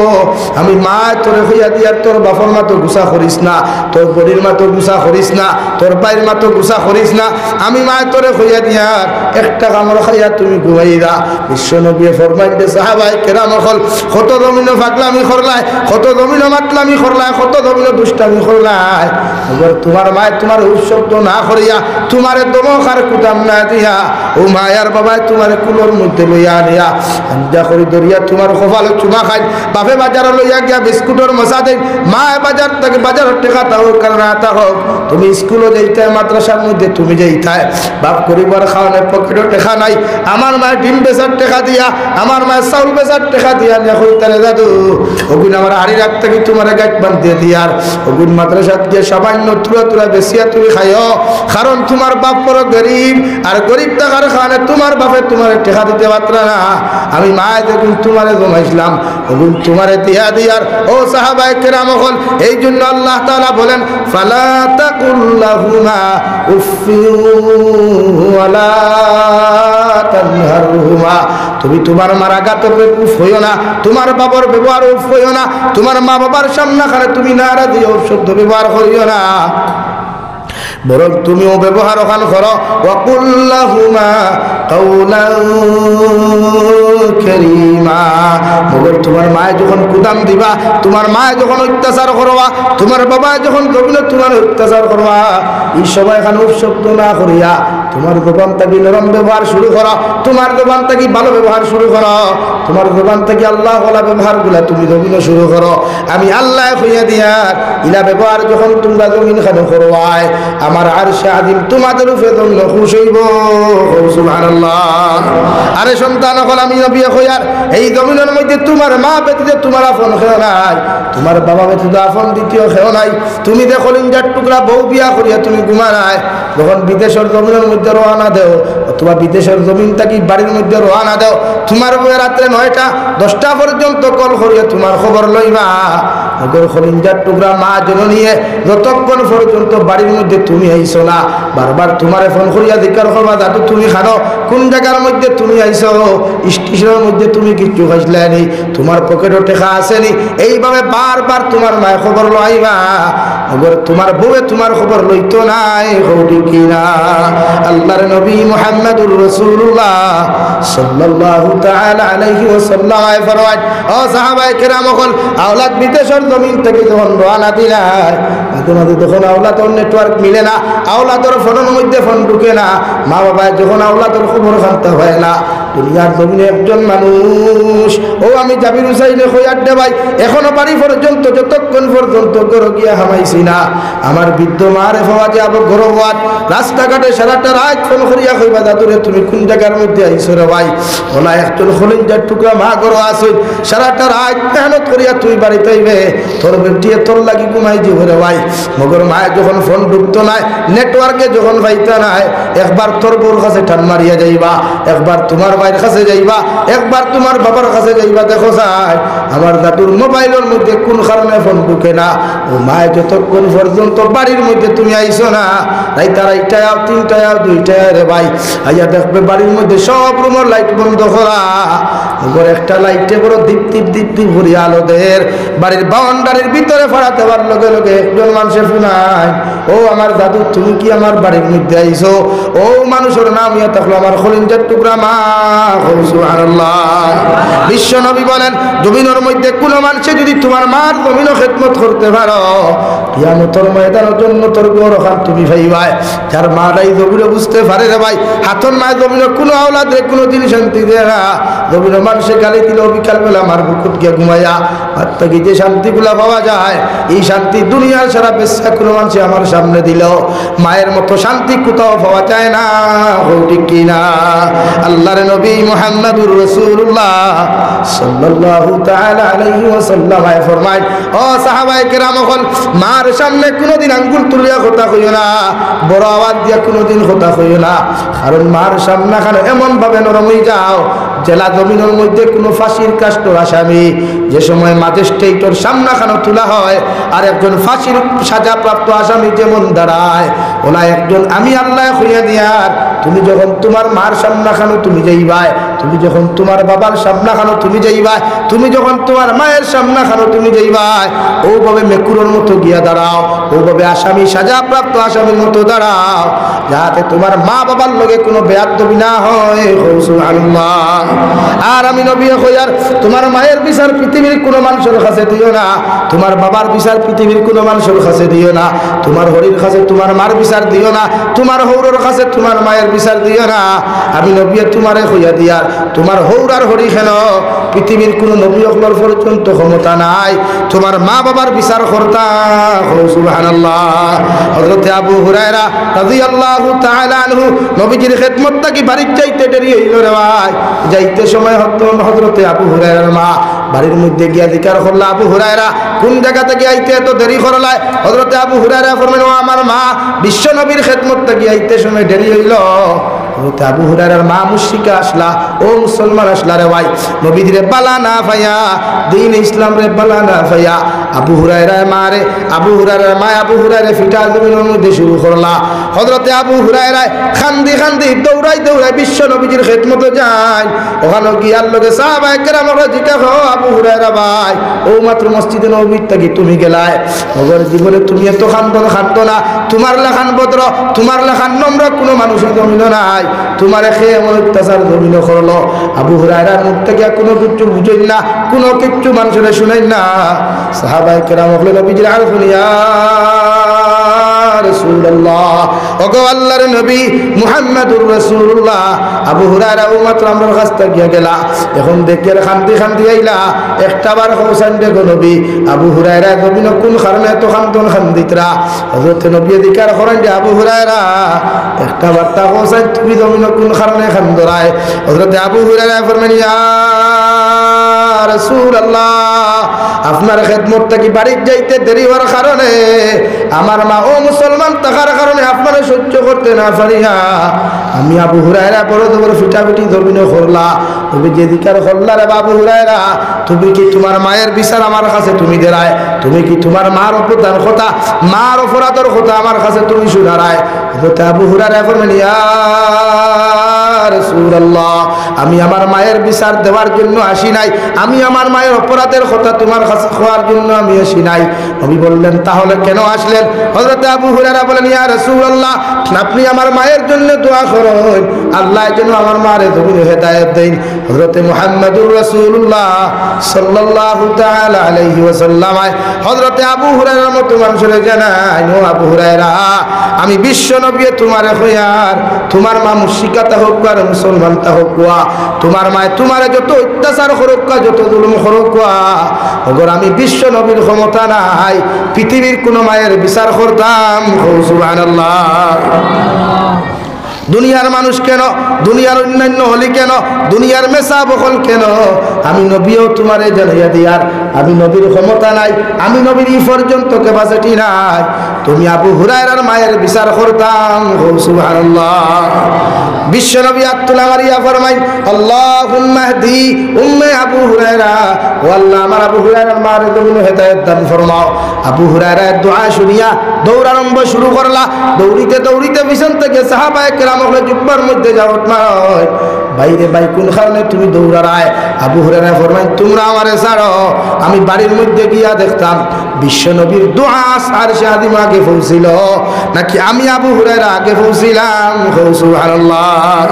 A: আমি মা তোরে হইয়া দিয়ার তোর বাপর মা তো গুসা করিস না, তোর বড়ির মা তো গুসা করিস না, তোর বাইর মা তো গুসা করিস না, আমি মা তোরে হইয়া দিয়ার একটা কামড় খাইয়া তুমি ঘুমাইরা। বিশ্ব নবী ফরমাইতে সাহাবায়ে কেরাম হল কত জমিনে ফাগলামি করলাই, কত জমিনে মাতলামি করলাই, কত জমিন দুষ্টামি করলাই। এবার তোমার মায় তোমার উৎসব না করিয়া তোমারে দমকার কুতাম না দিয়া ও মায়ার বাবায় তোমার কুলোর মধ্যে লইয়া আনিয়া আঞ্জা করি ধরিয়া তোমার কপালে চুমা খাই। বাপে বাজারে লইয়া গিয়া বিস্কুটের মশা দেয়, মায় বাজার থেকে বাজারের টেকা হোক কারণ না হোক, তুমি স্কুলে যাইতে মাদ্রাসার মধ্যে তুমি যাইতায়। বাপ করিবার খাওয়ানোর পকেটে টেকা নাই, আমার মায়ের ডিম বেচার টেকা দিয়া, আমার মায়ের চাউল বেচার টেকা দিয়া নিয়ে হইতারে দাদু ওগুন আমার হাড়ি রাখতে কি তোমার গাছ বান্ধিয়ে দিয়ার ওগুন মাদ্রাসাত গিয়ে সামান্য তুলা তুলা বেশিয়া তুমি খাইও, কারণ তোমার বাপ বড় গরিব, আর গরিব টাকার খাওয়ানে তোমার বাপে তোমার টেকা দিতে পারত না। আমি মায় দেখুন তোমারে জমাইছিলাম ওগুন তোমারে দিয়া দিয়ার। ও সাহাবায়ে কেরাম হল, এই জন্য আল্লাহ তাআলা বলেন ফালা তাকুল্লাহুমা উফফি ওয়ালা তানহারহুমা, তুমি তোমার মারা গাতে উফ হইও না, তোমার বাবার ব্যবহার উফ হইও না, তোমার মা বাবার সামনে খানে তুমি নারা দিও শব্দ ব্যবহার করিও না, বরং তুমিও ব্যবহার ওখান করো ওয়াকুল্লাহুমা কাওলান কারীমা। মগর তোমার মায়ে যখন কুদাম দিবা, তোমার মায়ে যখন অত্যাচার করবা, তোমার বাবা যখন জমিনে তোমার অত্যাচার করবা, এই সময় এখানে শব্দ না করিয়া তোমার জবান থেকে নরম ব্যবহার শুরু করো, তোমার জবান থেকে ভালো ব্যবহার শুরু করো, তোমার জবান থেকে আল্লাহ ওয়ালা ব্যবহারগুলা তুমি জমিনে শুরু করো। আমি আল্লাহ হইয়া দিয়া ইলা ব্যবহার যখন তোমরা জমিন খানে করবাই, আমার আরশে আযীম তোমাদের উপরে জন্য খুশি হইব। সুবহানাল্লাহ। আরে সন্তান হল আমি নবী হইয়ার এই জমিনের মধ্যে তোমার মা ব্যতীত তোমার আপন কেউ নাই, তোমার বাবা ব্যতীত আপন দ্বিতীয় কেউ নাই। তুমি দেখো লিঞ্জার টুকরা বউ বিয়া করিয়া তুমি ঘুমানাই, যখন বিদেশের জমিনের মধ্যে রওনা দেও অথবা বিদেশের জমিন থাকি বাড়ির মধ্যে রওনা দেও, তোমার বউ রাত্রে 9টা 10টা পর্যন্ত কল করিয়া তোমার খবর লইবা। আগর খলিঞ্জার টুকরা মা জননীয়ে যতক্ষণ পর্যন্ত বাড়ির মধ্যে তুমি আইছো না, বারবার তোমারে ফোন করিয়া জিজ্ঞাসা করবা দাদু তুমি খানো, কোন জায়গার মধ্যে তুমি আইছো, স্টেশনের মধ্যে তুমি কিচ্ছু খাইছলানি, তোমার পকেটে টাকা আসেনি, এইভাবে বারবার তোমার মায়ের খবর লইবা। আগর তোমার বউয়ে তোমার খবর লইতো নাই, হৌটি কিনা। আল্লাহর নবী মুহাম্মদুর রাসূলুল্লাহ সাল্লাল্লাহু তাআলা আলাইহি ওয়াসাল্লাম ফরমায়, ও সাহাবায়ে কেরাম হল, আওলাদ বিদেশের জমিন থেকে যখন রওনা দিলাই, তোমাদের তখন আওলাদের নেটওয়ার্ক মিলে না, আওলাদের ফোনের মধ্যে ফোন ঢুকে না, মা বাবা যখন আওলাদের খবর জানতে হয় না, দুনিয়ার জমিনে একজন মানুষ ও আমি জাবির হুসাইনে কইয়ার দে ভাই এখনো বাড়ি পর্যন্ত যতক্ষণ পর্যন্ত ঘরে গিয়া হামাইছি না, আমার বৃদ্ধ মারে পাওয়া যাব গরবাত রাস্তাঘাটে সারাটা রাত ফোন করিয়া কইবা দাদুরে তুমি কোন জায়গার মধ্যে আইছো রে ভাই, ওলা একজন খলিঞ্জার টুকরা মা ঘরে আসই, সারাটা রাত মেহনত করিয়া তুই বাড়িতে আইবে, তোর বেটিয়ে তোর লাগি ঘুমাই দিব রে ভাই। মগর মায় যখন ফোন ঢুকতো না, নেটওয়ার্কে যখন পাইতা নাই, একবার তোর বউর কাছে টান মারিয়া যাইবা, একবার তোমার ভাইয়ের কাছে যাইবা, একবার তোমার বাবার কাছে যাইবা, দেখো চাই আমার দাদুর মোবাইলের মধ্যে কোন কারণে ফোন ঢুকে না। ও মায় যতক্ষণ পর্যন্ত বাড়ির মধ্যে তুমি আইছো না, রাইতা 3টায় 2টায় রে ভাই আইয়া দেখবে বাড়ির মধ্যে সব রুমের লাইট বন্ধ করা, একটা লাইটে বড় দীপ দীপ দীপ দীপ ভরি আলোদের বাড়ির বাউন্ডারির ভিতরে ফাড়াতে পার লগে লগে একজন মানুষের শুনায়, ও আমার দাদু তুমি কি আমার বাড়ির মধ্যে আইছো, ও মানুষের নাম ইয়া থাকলো আমার খলিঞ্জার টুকরা মা। সুবহানাল্লাহ। বিশ্ব নবী বলেন জমিনের মধ্যে কোন মানুষে যদি তোমার মার জমিনও খেদমত করতে পারো, কিয়ামতের ময়দানের জন্য তোর গৌরখান তুমি ভাইবাই। যার মা নাই জমিনে বুঝতে পারে রে ভাই, হাতন মায় জমিনে কোনো আওলাদ রে কোনো দিন শান্তি দেয় না, জমিনে মানুষে গালি দিল বিকালবেলা আমার বুকুত গিয়ে ঘুমাইয়া ভাত থেকে যে শান্তিগুলা পাওয়া যায়, এই শান্তি দুনিয়ার সারা বেশা কোনো মানুষে আমার সামনে দিল মায়ের মতো শান্তি কোথাও পাওয়া যায় না, ঠিক কিনা। আল্লাহর নবী মুহাম্মদুর রাসূলুল্লাহ সাল্লাল্লাহু তাআলা আলাইহি ওয়াসাল্লাম ফরমায়, ও সাহাবায়ে কেরাম হল, মার সামনে কোনোদিন আঙ্গুল তুলিয়া কথা কইও না, বড় আওয়াজ দিয়া কোনোদিন কথা কইও না, কারণ মার সামনে খানে এমন ভাবে নরম হয়ে যাও জেলা জমিনের মধ্যে কোনো ফাঁসির কাস্টর আসামি যে সময় ম্যাজিস্ট্রেটর সামনে খানো তোলা হয় আর একজন ফাঁসির সাজাপ্রাপ্ত আসামি যেমন দাঁড়ায়, ওলা একজন আমি আল্লাহ হইয়া দিয়ার। তুমি যখন তোমার মার সামনা খানো তুমি যাইবাই, তুমি যখন তোমার বাবার সামনা খানো তুমি যাইবাই, তুমি যখন তোমার মায়ের সামনা খানো তুমি যাইবাই, ওভাবে মেকুরের মতো গিয়া দাঁড়াও, ওভাবে আসামি সাজাপ্রাপ্ত আসামির মতো দাঁড়াও। যাতে তোমার মা বাবার লগে কোনো বেয়াদবি না হয়। সুবহানাল্লাহ। আর আমি নবী কইয়ার তোমার মায়ের বিচার পৃথিবীর কোনো মানুষের কাছে দিও না, তোমার বাবার বিচার পৃথিবীর কোনো মানুষের কাছে দিও না, তোমার হরির কাছে তোমার মার বিচার দিও না, তোমার হৌরর কাছে তোমার মায়ের বিচার দিও না। আমি নবী তোমারে কইয়া দিয়ার তোমার হৌর আর হরি কেন পৃথিবীর কোনো নবী অকলর পর্যন্ত ক্ষমতা নাই তোমার মা বাবার বিচার করতা। সুবহানাল্লাহ। হযরত আবু হুরায়রা রাদিয়াল্লাহু তাআলা আনহু নবীজির খেদমত থাকি বাড়ির যাইতে দেরি হইল রে ভাই। যাইতে সময় হযরত আবু হুরায়রার মা বাড়ির মধ্যে গিয়া জিকার করলা, আবু হুরায়রা কোন জায়গা থেকে আইতে এত দেরি করলাই? হযরত আবু হুরায়রা ফরমান, ও আমার মা, বিশ্ব নবীর খেদমত থাকি আইতে সময় দেরি হইল। হযরত আবু হুরায়রার মা মুশরিকা আসলা, ও মুসলমান আসলা রে ভাই, নবীজিরে বালা না পাইয়া, দ্বীন ইসলাম রে বালা না পাইয়া আবু হুরায়রার মা রে, আবু হুরায়রার মা আবু হুরায়রা ফিটা জমিনের মধ্যে শুরু করলা। হযরতে আবু হুরায়রা খান্দি খান্দি দৌড়াই দৌড়াই বিশ্ব নবীজির খেদমতে যায়। ওখানে গিয়ার লগে সাহাবায়ে কেরামরা জিজ্ঞাসা, আবু হুরায়রা ভাই, ও মাত্র মসজিদে নববীর থাকি তুমি গেলাই, ওগর জীবনে তুমি এত খান্দো না, তোমার লেখান ভদ্র, তোমার লেখান নম্র কোনো মানুষের জমিন নাই, তোমার খেয়ে এমন অত্যাচার জমিন করলো। আবু হুরায়রার মুখ থেকে কোনো কিছু বুঝেন না, কোনো কিছু মানুষের শুনেন না। সাহাবায়ে কেরাম বললেন, নবীজির আরফুন ইয়া রাসূলুল্লাহ, ওগো আল্লাহর নবী মুহাম্মদুর রাসূলুল্লাহ। আবু হুরায়রা ও মাত্র আমার কাছ থেকে গেলা, এখন দেখে খান্দি খান্দি আইলা, একটাবার হোসেন দেখো নবী। আবু হুরায়রা জমিন কোন কারণে এত খান্দিতরা? হযরত নবী দিকার করেন যে আবু হুরায়রা একটা বার্তা হোসেন তুমি জমিন কোন কারণে খান্দরায়? হযরত আবু হুরায়রা ফরমান, ইয়া রাসূলুল্লাহ, আপনার খেদমত থাকি বাড়ির যাইতে দেরি হওয়ার কারণে আমার মা ও মুসলমান থাকার কারণে আপনারা সহ্য করতে না পারিয়া আমি আবু হুরায়রা বড় বড় ফিটাফিটি জমিনে করলা। তুমি যে দিকার করলা রে আবু হুরায়রা, তুমি কি তোমার মায়ের বিচার আমার কাছে তুমি দেরায়? তুমি কি তোমার মার অপদান কথা, মার অপরাধের কথা আমার কাছে তুমি শুনারায়? হযরত আবু হুরায়রা ফরমান, ইয়া রাসূলুল্লাহ, আমি আমার মায়ের বিচার দেওয়ার জন্য আসি নাই, আমি আমার মায়ের অপরাধের কথা তোমার কাছে খোয়ার জন্য আমি আসি নাই। নবী বললেন, তাহলে কেন আসলেন? হযরত আবু হুরায়রা বলেন, ইয়া রাসূলুল্লাহ, আপনি আমার মায়ের জন্য দোয়া করুন, আল্লাহ যেন আমার মারে জমিনে হেদায়েত দেন। হযরত মুহাম্মদুর রাসূলুল্লাহ সাল্লাল্লাহু তাআলা আলাইহি ওয়াসাল্লাম হযরত আবু হুরায়রার মতো মানুষের জানাই, ও আবু হুরায়রা, আমি বিশ্ব নবী তোমারে কইয়ার, তোমার মা মুশরিকাতা হোক আর মুসলমান তা হোক, তোমার মায় তোমার যত অত্যাচার করুক, যত জুলুম করুক, ওগর আমি বিশ্ব নবীর ক্ষমতা নাই পৃথিবীর কোন মায়ের বিচার করতাম। সুবহানাল্লাহ। দুনিয়ার মানুষ কেন, দুনিয়ার অন্যান্য হলি কেন, দুনিয়ার মেসা বকল কেন, আমি নবীও তোমারে জানাইয়া দিয়ার আমি নবীর ক্ষমতা নাই, আমি নবীর ই পর্যন্ত ক্যাপাসিটি নাই, তুমি আবু হুরায়রার মায়ের বিচার করতাম। সুবহানাল্লাহ। বিশ্ব নবী আত্মুল্লাহ মারিয়া ফরমাই, আল্লাহুম্মা হদি উম্মে আবু হুরায়রা, ও আল্লাহ আমার আবু হুরায়রার মায়ের জমিনে হেদায়েত দান ফরমাও। আবু হুরায়রার দোয়া শুনিয়া দৌড়ারম্ভ শুরু করলা। দৌড়িতে দৌড়িতে পিছন থেকে সাহাবায়ে কেরাম জুব্বার মধ্যে যাওয়াত মারয়, বাইরে ভাই কোন কারণে তুমি দৌড়ারায়? আবু হুরায়রা ফরমায়, তোমরা আমারে ছাড়ো, আমি বাড়ির মধ্যে গিয়া দেখতাম বিশ্ব নবীর দোয়া আরশে আযিম আগে পৌঁছিল নাকি আমি আবু হুরায়রা আগে পৌঁছিলাম? সুবহানাল্লাহ।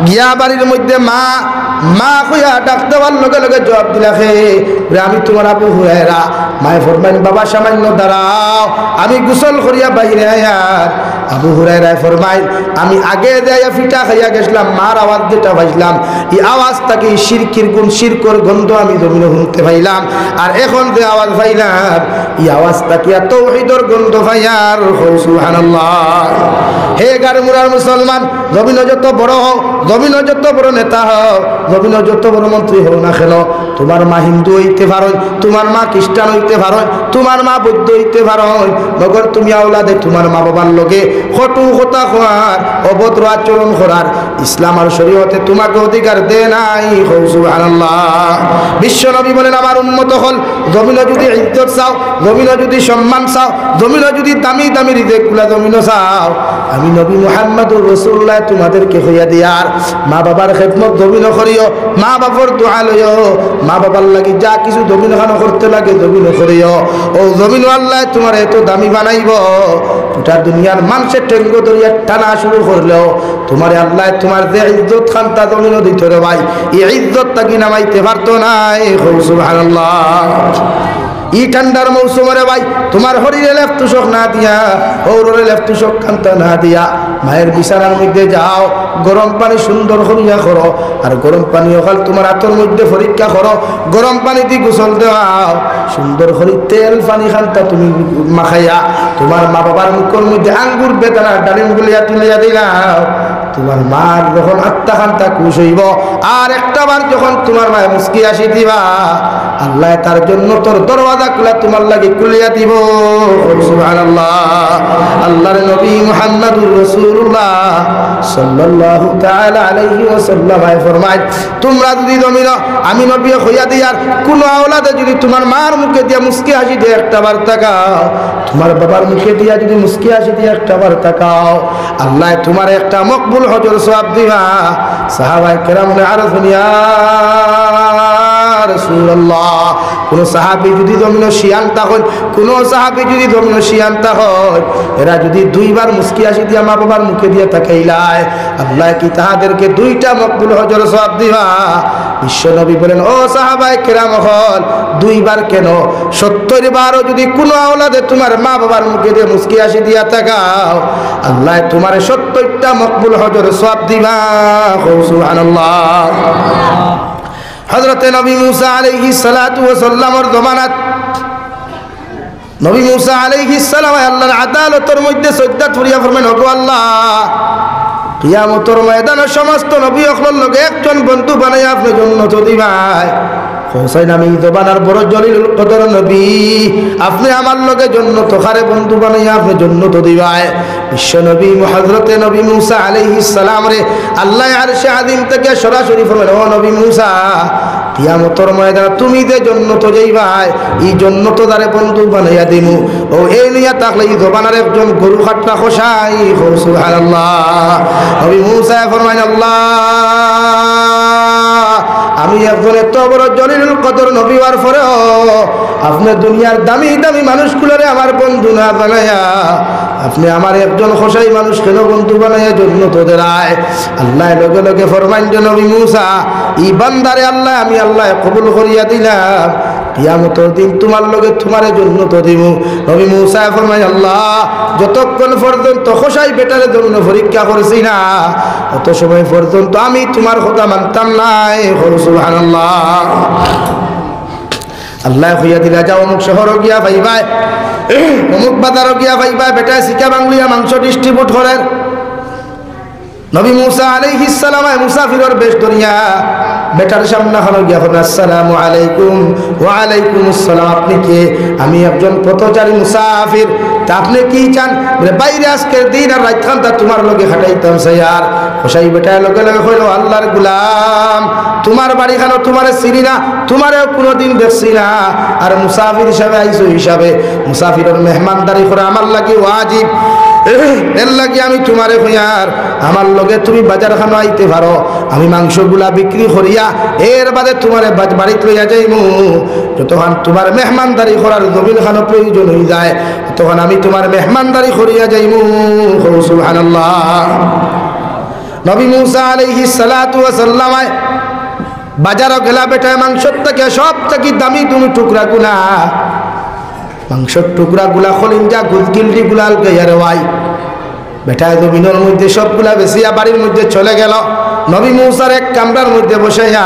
A: গিয়া বাড়ির মধ্যে মা মা কইয়া ডাক দেওয়ার লগে লগে জবাব দিলাকে, আমি তোমার আবু হুরায়রা। মায়ে ফরমাইন, বাবা সামান্য দাঁড়াও, আমি গোসল করিয়া বাইরে আয়ার। আবু হুরায়রা ফরমাইন, আমি আগে দেয়া ফিটা খাইয়া গেছিলাম, মার আওয়াজ যেটা পাইছিলাম এই আওয়াজটাকে শিরকির গুণ শিরকর গন্ধ আমি জমিনে শুনতে পাইলাম, আর এখন যে আওয়াজ পাইলাম এই আওয়াজটাকে তাওহীদের গন্ধ পাইয়ার। সুবহানাল্লাহ। হে গারমুরার মুসলমান, জমিনে যত বড় হও, জমিনে যত বড় নেতা হও, জমিনে যত বড় মন্ত্রী হও না কেন, তোমার মা হিন্দু হইতে পারো, তোমার মা খ্রিস্টান হইতে পারো, তোমার মা বৌদ্ধ হইতে পারো, মগর তুমি আওলাদে তোমার মা বাবার লগে কটু কথা হওয়ার, অভদ্র আচরণ করার ইসলাম আর শরীয়তে তোমাকে অধিকার দে নাই। সুবহানাল্লাহ। বিশ্ব নবী বলেন, আমার উম্মত হল জমিনে যদি ইজ্জত চাও, জমিনে যদি সম্মান চাও, জমিনে যদি দামি দামি রিজেকগুলা জমিনে চাও, আমি আমি নবী মুহাম্মদুর রাসূলুল্লাহ তোমাদেরকে হইয়া দিয়ার মা বাবার খেদমত জমিন করিও, মা বাবার দোয়া লইও, মা বাবার লাগি যা কিছু জমিন খানো করতে লাগে জমিন করিও। ও জমিন আল্লাহ তোমার এত দামি বানাইব, গোটা দুনিয়ার মানুষের টেঙ্গ দরিয়া টানা শুরু করলেও তোমার আল্লাহ তোমার যে ইজ্জত খান্তা জমিনও দিত রে ভাই, এই ইজ্জত তাকি নামাইতে পারতো নাই। সুবহানাল্লাহ। ই ঠান্ডার মৌসুমে ভাই তোমার শরীরে লেফতুশক না দিয়া, ওরে লেফতুশক কান্তা না দিয়া মায়ের বিছানার মধ্যে যাও, গরম পানি সুন্দর করিয়া করো, আর গরম পানি ওখাল তোমার হাতের মধ্যে পরীক্ষা করো, গরম পানি দিয়ে গোসল দেওয়াও, সুন্দর করে তেল পানি খান্তা তুমি মাখাইয়া তোমার মা বাবার মুখের মধ্যে আঙ্গুর বেদানা ডালিম গুলিয়া তুলিয়া দিলাও। তোমার মার যখন আত্মা খান্তা খুশ হইব, আর একটা বার যখন তোমার মায়ের মুস্কি আসি দিবা, আল্লাহ তার জন্য তোর দরওয়াজা খুলা তোমার লাগি খুলিয়া দিব। সুবহানাল্লাহ। আল্লাহর নবী মুহাম্মদুর রাসূলুল্লাহ সাল্লাল্লাহু তাআলা আলাইহি ওয়াসাল্লাম ফরমায়, তোমরা যদি জমিন আমি নবী হইয়া দিয়ার কোন আওলাদে যদি তোমার মার মুখে দিয়া মুস্কি হাসি দিয়ে একটা বার তাকাও, তোমার বাবার মুখে দিয়া যদি মুস্কি হাসি দিয়ে একটা বার তাকাও, আল্লাহ তোমার একটা মকবুল হজর সওয়াব দিবা। সাহাবায়ে কেরাম আরজ দুনিয়া রাসূলুল্লাহ, কোন সাহাবী যদি জমিন শিয়ান্তা হন, কোন সাহাবী যদি জমিন শিয়ান্তা হয়, এরা যদি দুইবার মুস্কি হাসি দিয়া মা বাবার মুখে দিয়ে তাকাইলায়, আল্লাহ কি তাহাদেরকে দুইটা মকবুল হজর সওয়াব দিবা। বিশ্ব নবী বলেন, ও সাহাবায়ে কেরাম হল দুইবার কেন, 70 বারও যদি কোন আওলাদে তোমার মা বাবার মুখে দিয়ে মুস্কি হাসি দিয়া তাকাও, আল্লাহ তোমার 70টা মকবুল হজর সওয়াব দিবা। সুবহানাল্লাহ। হযরতে নবী মুসা আলাইহিস সালাতু ওয়াস সালামের জমানাত নবী মুসা আলাইহিস সালাম আল্লাহর আদালতের মধ্যে সজদা করিয়া ফরমান, ওগো আল্লাহ, কিয়ামতের ময়দানে সমস্ত নবী সকলের লগে একজন বন্ধু বানাইয়া আপনি জান্নাত দিবাই। হোসেন আমি জবানার বড় জলিলুল কদর নবী, আপনি আমার লগে জান্নাত খারে বন্ধু বানাইয়া আপনি জান্নাত দিবাই। বিশ্ব নবী হযরতে নবী মুসা আলাইহিস সালাম রে আল্লাহ আরশে আযীম থেকে সরাসরি ফরমান, ও নবী মুসা, কিয়ামতের ময়দানে তুমি যে জান্নাত যাইবাই, এই জান্নাত দ্বারে বন্ধু বানাইয়া দিমু। ও এই নিয়া তাকলে এই জবানার একজন গরু খাটনা খোসাই। সুবহানাল্লাহ। নবী মুসা ফরমান, আল্লাহ, আমি একজন এত বড় জলিলুল কদর নবী হওয়ার পরেও আপনি দুনিয়ার দামি দামি মানুষগুলোরে আমার বন্ধু না বানায়া আপনি আমার একজন খোসাই মানুষ কেন বন্ধু বানাইয়া জান্নাত দেরায়। আল্লাহ লগে লগে ফরমাইন, নবী মুসা, এই বান্দারে আল্লাহ আমি আল্লাহ কবুল করিয়া দিলাম, কিয়ামতের দিন তোমার লগে তোমারে জান্নাত দিব। নবী মুসা ফরমায়, আল্লাহ, যতক্ষণ পর্যন্ত খোসাই বেটারে জন্য পরীক্ষা করছি না, অত সময় পর্যন্ত আমি তোমার কথা মানতাম নাই। সুবহানাল্লাহ। আল্লাহ হইয়া দিলা, যাও অমুক শহর গিয়া পাইবাই, অমুক বাজার গিয়া পাইবাই, বেটা শিকা বাংলিয়া মাংস ডিস্ট্রিবিউট করেন। নবী মুসা আলাইহিস সালাম মুসাফিরের বেশ ধরিয়া বেটার সামনে হলো গিয়া বলেন, আসসালামু আলাইকুম। ওয়া আলাইকুমুস সালাম। আপনি কে? আমি একজন পথচারী মুসাফির। তা আপনি কি চান? বলে, বাইরে আজকের দিন আর রাত খান তা তোমার লগে হাঁটাইতাম স্যার। হোসাই বেটা লগে লগে কইল, আল্লাহর গোলাম, তোমার বাড়ি খানো তোমারে চিনি না, তোমারেও কোনোদিন দেখছি না, আর মুসাফির হিসাবে আইসো হিসাবে মুসাফিরের মেহমানদারি করে আমার লাগে ওয়াজিব। এর লাগে আমি তোমারে কইয়ার আমার লগে তুমি বাজার খানো আইতে পারো, আমি মাংসগুলা বিক্রি করিয়া এর বাদে তোমারে বাড়িতে লইয়া যাইমু। যতক্ষণ তোমার মেহমানদারি করার জমিন খানো প্রয়োজন হয়ে যায়, তখন আমি তোমার মেহমানদারি করিয়া যাইমু। সুবহানাল্লাহ। নবী মুসা আলাইহিস সালাতু ওয়াস সালাম বাজারও গেলা, বেটায় মাংসর থেকে সব থেকে দামি তুমি টুকরা গুলা, মাংসর টুকরা গুলা খলিঞ্জা গুলগিলরি গুলাল গেয়ার ওয়াই, বেটায় জমিনের মধ্যে সবগুলা বেশিয়া বাড়ির মধ্যে চলে গেল। নবী মুসার এক কামরার মধ্যে বসাইয়া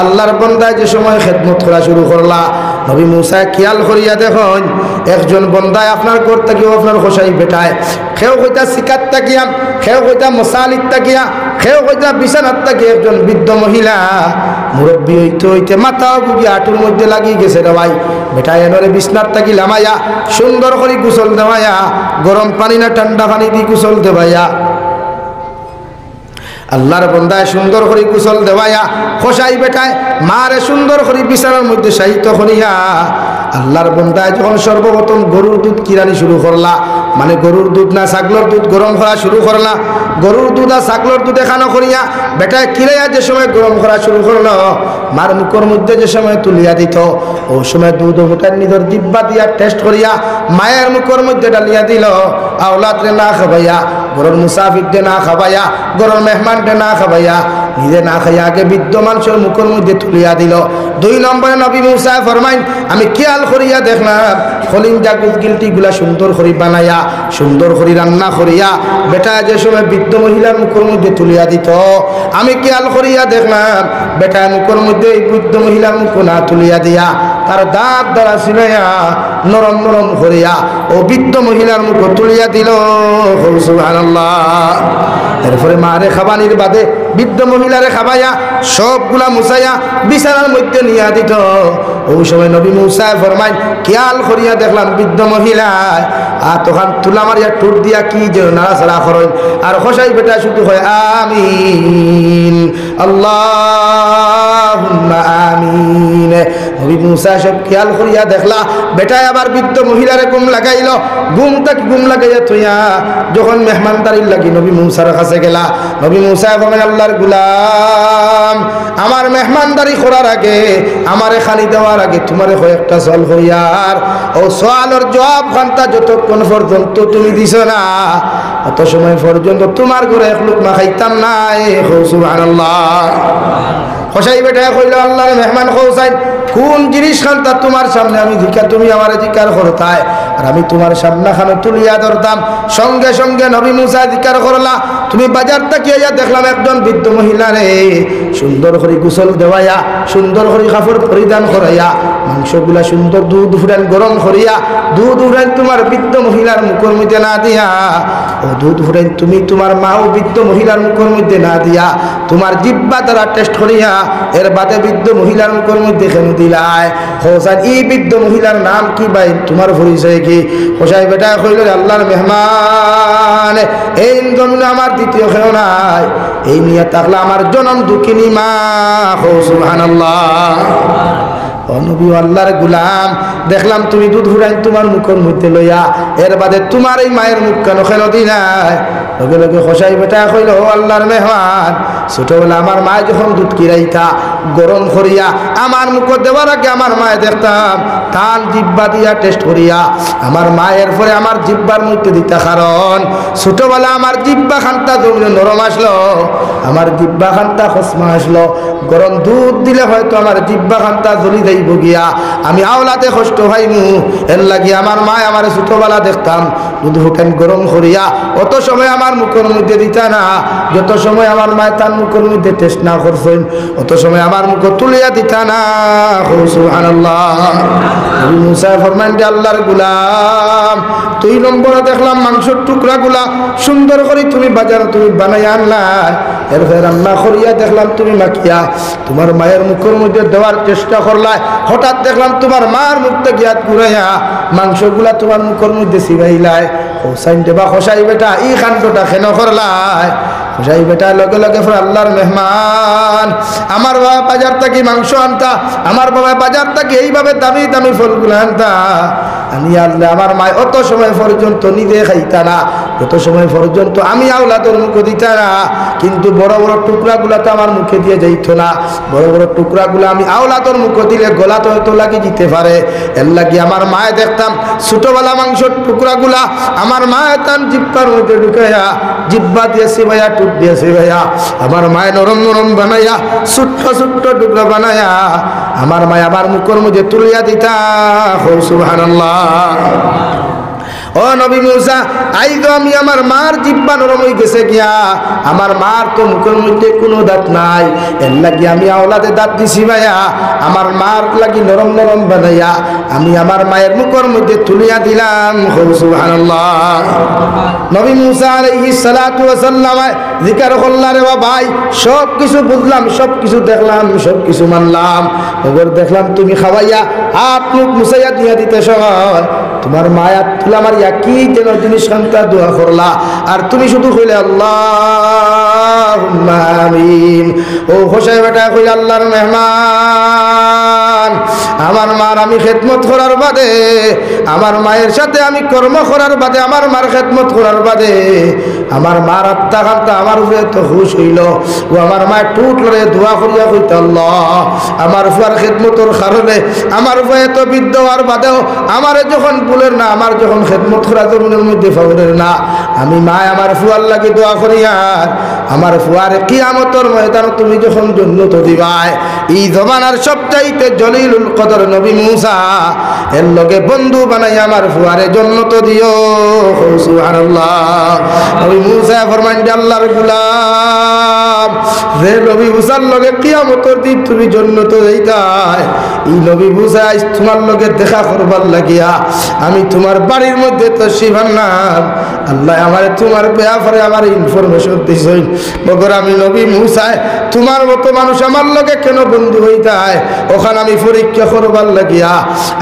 A: আল্লাহর বান্দায় যে সময় খেদমত করা শুরু করলা, নবী মুসা খেয়াল করিয়া দেখুন, একজন বন্দায় আপনার ঘর থেকেও আপনার খোসাই বেটায়, খেও কইতা শিকার তাকিয়া, খেও কইতা মশালির তাকিয়া, খেও কইতা বিছানার তাকিয়া একজন বৃদ্ধ মহিলা মুরব্বী হইতে হইতে মাথা বুঝি হাঁটুর মধ্যে লাগিয়ে গেছে রে ভাই। বেটায় এনরে বিছনার তাকি লামাইয়া সুন্দর করে গোসল দেওয়াইয়া, গরম পানি না ঠান্ডা পানি দিয়ে গোসল দেওয়াইয়া, আল্লাহর বন্দায় সুন্দর করে গোসল দেওয়াইয়া খোসাই বেটায় মারে সুন্দর করে বিছানার মধ্যে সাহিত্য করিয়া আল্লাহর বন্দায় যখন সর্বপ্রথম গরুর দুধ কিরানি শুরু করলা, মানে গরুর দুধ না ছাগলের দুধ গরম করা শুরু করলা, গরুর দুধ আর ছাগলের দুধ এখানো করিয়া বেটায় কিরাইয়া যে সময় গরম করা শুরু করলো, মার মুখের মধ্যে যে সময় তুলিয়া দিত, ও সময় দুধ ওটার নিজের জিব্বা দিয়া টেস্ট করিয়া মায়ের মুখের মধ্যে ডালিয়া দিল। আওলাদরে না খাবাইয়া, গরুর মুসাফিরকে না খাবাইয়া, গরুর মেহমানকে না খাবাইয়া, নিজে না খাইয়া আগে বৃদ্ধ মানুষের মুখের মধ্যে তুলিয়া দিল। 2 নম্বরে নবী মুসা ফরমাইন, আমি খেয়াল করিয়া দেখলাম খলিঞ্জা গুলটি গুলা সুন্দর করে বানাইয়া, সুন্দর করে রান্না করিয়া বেটা যে সময় বৃদ্ধ মহিলার মুখের মধ্যে তুলিয়া দিত, আমি খেয়াল করিয়া দেখলাম বেটা মুখের মধ্যে বৃদ্ধ মহিলার মুখ না তুলিয়া দিয়া তার দাঁত দ্বারা ছিলাইয়া নরম নরম করিয়া ও বৃদ্ধ মহিলার মুখ তুলিয়া দিল। সুবহানাল্লাহ। এরপরে মারে খাবানির বাদে বৃদ্ধ মহিলারে খাবাইয়া সবগুলা মুছাইয়া বিছানার মধ্যে নিয়া দিত। ওই সময় নবী মুসা ফরমাইন, খেয়াল করিয়া দেখলাম বৃদ্ধ মহিলা আর তখন তুলা মারিয়া টুট দিয়া কি যে নাড়াচাড়া করেন আর খসাই বেটা শুধু হয় আমিন আল্লাহুম্মা আমিন। নবী মুসা সব খেয়াল করিয়া দেখলা বেটায় আবার বৃদ্ধ মহিলারে ঘুম লাগাইল। ঘুম লাগাইয়া থইয়া যখন মেহমানদারির লাগি নবী মুসার কাছে গেলা, নবী মুসা ফরমাইন, আল্লাহর গুলাম, আমার মেহমানদারি করার আগে, আমারে খালি দেওয়ার আগে তোমারে কয়েকটা সওয়াল করিয়ার, ও সওয়ালের জবাব খান্তা যতক্ষণ পর্যন্ত তুমি দিছ না অত সময় পর্যন্ত তোমার ঘরে এক লুকমা খাইতাম না। সুবহানাল্লাহ। খসাই বেটা কইল, আল্লাহর মেহমান খোসাইন, কোন জিনিস খান্তা তোমার সামনে আমি জিকা তুমি আমার জিকার করতায় আর আমি তোমার সামনে খানো তুলিয়া ধরতাম। সঙ্গে সঙ্গে নবী মুসা জিকার করলা, তুমি বাজার তাকিয়া দেখলাম একজন বৃদ্ধ মহিলা রে সুন্দর করে গোসল দেওয়াইয়া, সুন্দর করে কাপড় পরিধান করাইয়া, মাংসগুলা সুন্দর দুধ ফুটান গরম করিয়া, দুধ ফুটান তোমার বৃদ্ধ মহিলার মুখের মধ্যে না দিয়া, ও দুধ ফুটান তুমি তোমার মাও বৃদ্ধ মহিলার মুখের মধ্যে না দিয়া তোমার জিব্বা দ্বারা টেস্ট করিয়া এর বাদে বৃদ্ধ মহিলার মুখের মধ্যে কেন দিলায়? হোসাইন, এই বৃদ্ধ মহিলার নাম কি ভাই, তোমার পরিচয় কি? হোসাই বেটা কইল, আল্লাহর মেহমান, এই জমিনে আমার দ্বিতীয় কেউ নাই, এই নিয়ে থাকলে আমার জনম দুঃখিনী মা। সুবহানাল্লাহ। ও নবী আল্লাহর গুলাম, দেখলাম তুমি দুধ ফুটাই তোমার মুখের মধ্যে লইয়া এর বাদে তোমার এই মায়ের মুখ কেন কেন দিলাই? লগে লগে খসাই বেটা কইল, ও আল্লাহর মেহমান, ছোটবেলা আমার মায় যখন দুধ কিরাইতা গরম করিয়া আমার মুখ দেওয়ার আগে আমার মায়ে দেখতাম তান জিব্বা দিয়া টেস্ট করিয়া আমার মায়ের পরে আমার জিব্বার মধ্যে দিতা, কারণ ছোটবেলা আমার জিব্বা খান্তা জমিনে নরম আসলো, আমার জিব্বা খান্তা খসমা আসলো, গরম দুধ দিলে হয়তো আমার জিব্বা খান্তা জ্বলি যাইব গিয়া আমি আওলাতে কষ্ট হইমু, এর লাগি আমার মায় আমার ছোটবেলা দেখতাম দুধ ফুটান গরম করিয়া অত সময় আমার মুখের মধ্যে দিতা না, যত সময় আমার মায় তার মুখের মধ্যে টেস্ট না করছেন অত সময় আমার মুখ তুলিয়া দিতা না। সুবহানাল্লাহ। নবী মুসা ফরমান, আল্লাহর গুলাম, 2 নম্বরে দেখলাম মাংসের টুকরাগুলা সুন্দর করে তুমি বাজার তুমি বানাই আনলা, এরপরে রান্না করিয়া দেখলাম তুমি মাখিয়া তোমার মায়ের মুখের মধ্যে দেওয়ার চেষ্টা করলাই, হঠাৎ দেখলাম তোমার মার মুখটা গিয়াত ঘুরাইয়া মাংসগুলা তোমার মুখের মধ্যে সিবাইলাই। হোসাইন দেবা খসাই বেটা এই কাণ্ডটা কেন করলাই? খসাই বেটা লগে লগে আল্লাহর মেহমান, আমার বাবা বাজার থেকে মাংস আনতা, আমার বাবা বাজার থেকে এইভাবে দামি দামি ফলগুলো আনতা, আমি আল্লাহ আমার মায় অত সময় পর্যন্ত নিজে খাইতা না, যত সময় পর্যন্ত আমি আওলাদের মুখে দিতা না, কিন্তু বড় বড় টুকরাগুলা তো আমার মুখে দিয়ে যাইতো না, বড় বড় টুকরাগুলো আমি আওলাদের মুখে দিলে গলা তো হয়তো লাগি যেতে পারে, এর লাগি আমার মায়ে দেখতাম ছোটবেলা মাংসের টুকরাগুলা আমার মায়ে তান জিব্বার মধ্যে ঢুকাইয়া জিব্বা দিয়ে সিবাইয়া টুক দিয়ে সিবাইয়া আমার মায়ে নরম নরম বানাইয়া ছোট্ট ছোট্ট টুকরা বানাইয়া আমার মায়ে আমার মুখের মধ্যে তুলিয়া দিতা। সুবহানাল্লাহ। ও নবী মুসা, আই তো আমি আমার মার জিব্বা নরম হয়ে গেছে গিয়া, আমার মার তো মুখের মধ্যে কোনো দাঁত নাই, এর লাগি আমি আওলাদে দাঁত দিছি ভাইয়া, আমার মার লাগি নরম নরম বানাইয়া আমি আমার মায়ের মুখের মধ্যে তুলিয়া দিলাম। সুবহানাল্লাহ। নবী মুসা আলাইহিস সালাতু ওয়াস সালাম জিকির করলা, রে ভাই সব কিছু বুঝলাম, সব কিছু দেখলাম, সব কিছু মানলাম, ওগর দেখলাম তুমি খাওয়াইয়া হাত মুখ মুছাইয়া দিয়া দিতে সময় তোমার মায়া তুলা মারিয়া কি যেন জিনিস খান্তা দোয়া করলা, আর তুমি শুধু কইলে আল্লাহুম্মা আমিন। ও হোসাই বেটা কইলে, আল্লাহর মেহমান, জান আমার মার আমি খেদমত করার বাদে আমার মায়ের সাথে আমি কর্ম করার বাদে আমার মার খেদমত করার বাদে আমার মার আত্মা কান্তা আমার উপরে তো খুশ হইল ও আমার মায়ের টুট লড়ে দোয়া করিয়া কইতে আল্লাহ আমার ফুয়ার খেদমতর কারণে আমার উপরে তো বৃদ্ধ হওয়ার বাদেও আমার যখন ভুলের না আমার যখন খেদমত করা জমিনের মধ্যে ফাউরের না আমি মা আমার ফুয়ার লাগি দোয়া করিয়া আমার ফুয়ার কিয়ামতর ময়দান তুমি যখন জান্নাত দিবাই এই জমানার সবচাইতে জলিলুল কদর নবী মুসা এর লগে বন্ধু বানাই আমার ফুয়ারে জান্নাত দিও সুবহানাল্লাহ নবী মুসা ফরমান আল্লাহর গোলাম যে নবী মুসার লগে কিয়ামতর দিন তুমি জান্নাত যাইতাই এই নবী মুসা তোমার লগে দেখা করবার লাগিয়া আমি তোমার বাড়ির মধ্যে তশরিফ আনলাম আল্লাহ আমারে তোমার ব্যাপারে আমার ইনফরমেশন দিছেন মগর আমি নবী মুসা তোমার মতো মানুষ আমার লগে কেন বন্ধু হইতায় ওখানে আমি পরীক্ষা করবার লাগিয়া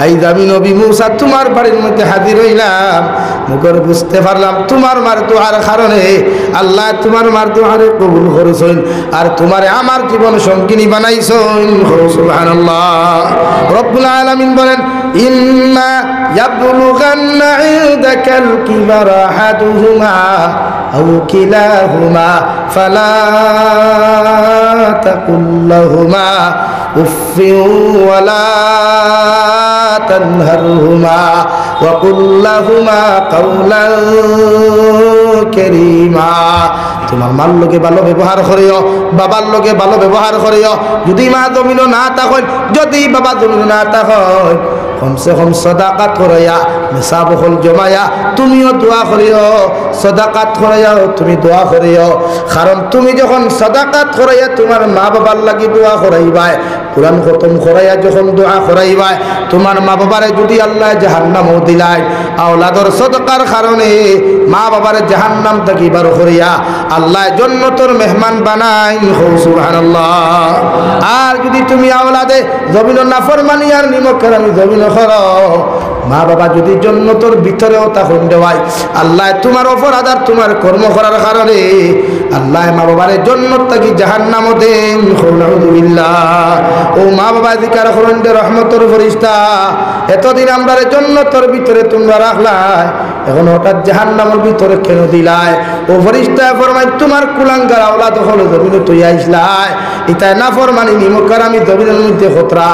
A: এই আমি নবী মুসা তোমার বাড়ির মধ্যে হাজির হইলাম মগর বুঝতে পারলাম তোমার মার দোয়ার কারণে আল্লাহ তোমার মার দোয়ারে কবুল করেছেন আর তোমারে আমার জীবন সঙ্গিনী বানাইছেন সুবহানাল্লাহ রব্বুল আলামিন বলেন ইম্মা ইয়াবলুগান্না ইনদাকাল কিবারা আহাদুহুমা আও কিলাহুমা ফালা তাকুল লাহুমা উফফিন ওয়ালা তানহারহুমা ওয়া কুল লাহুমা কাওলান কারীমা তোমার মার লগে ভালো ব্যবহার করিও বাবার লগে ভালো ব্যবহার করিও যদি মা জমিন না থাকেন যদি বাবা জমিন না থাকেন কমসে কম সদাকাত করাইয়া মিছা বখল জমাইয়া তুমিও দোয়া করিও সদাকাত করাইয়াও তুমি দোয়া করিও কারণ তুমি যখন সদাকাত করাইয়া তোমার মা বাবার লাগি দোয়া করাইবাই কোরআন খতম করাইয়া যখন দোয়া করাইবাই তোমার মা বাবারে যদি আল্লাহ জাহান্নামও দিলাই আওলাদর সদকার কারণে মা বাবারে জাহান্নাম থেকে বার করিয়া আল্লাহ জান্নাতের মেহমান বানাই সুবহানাল্লাহ আর যদি তুমি আওলাদে জমিন নাফরমানি আর নিমকের আমি জমিন করো মা বাবা যদি জান্নাতের ভিতরেও তখন দেওয়াই আল্লাহ তোমার অপরাধ আর তোমার কর্ম করার কারণে আল্লাহ মা বাবারে জান্নাত থেকে জাহান্নামও দেন আলহামদুলিল্লাহ ও মা বাবা জিকার করেন দে রহমতের ফেরেশতা এতদিন আমরা জান্নাতের ভিতরে তোমরা রাখলাই এখন হঠাৎ জাহান্নামের ভিতরে কেন দিলাই ও ফেরেশতা ফরমায় তোমার কুলাঙ্গার আওলাদ হলো জমিনে তুই আইসলাই এটা না ফরমানি নিমকার আমি জমিনের মধ্যে খতরা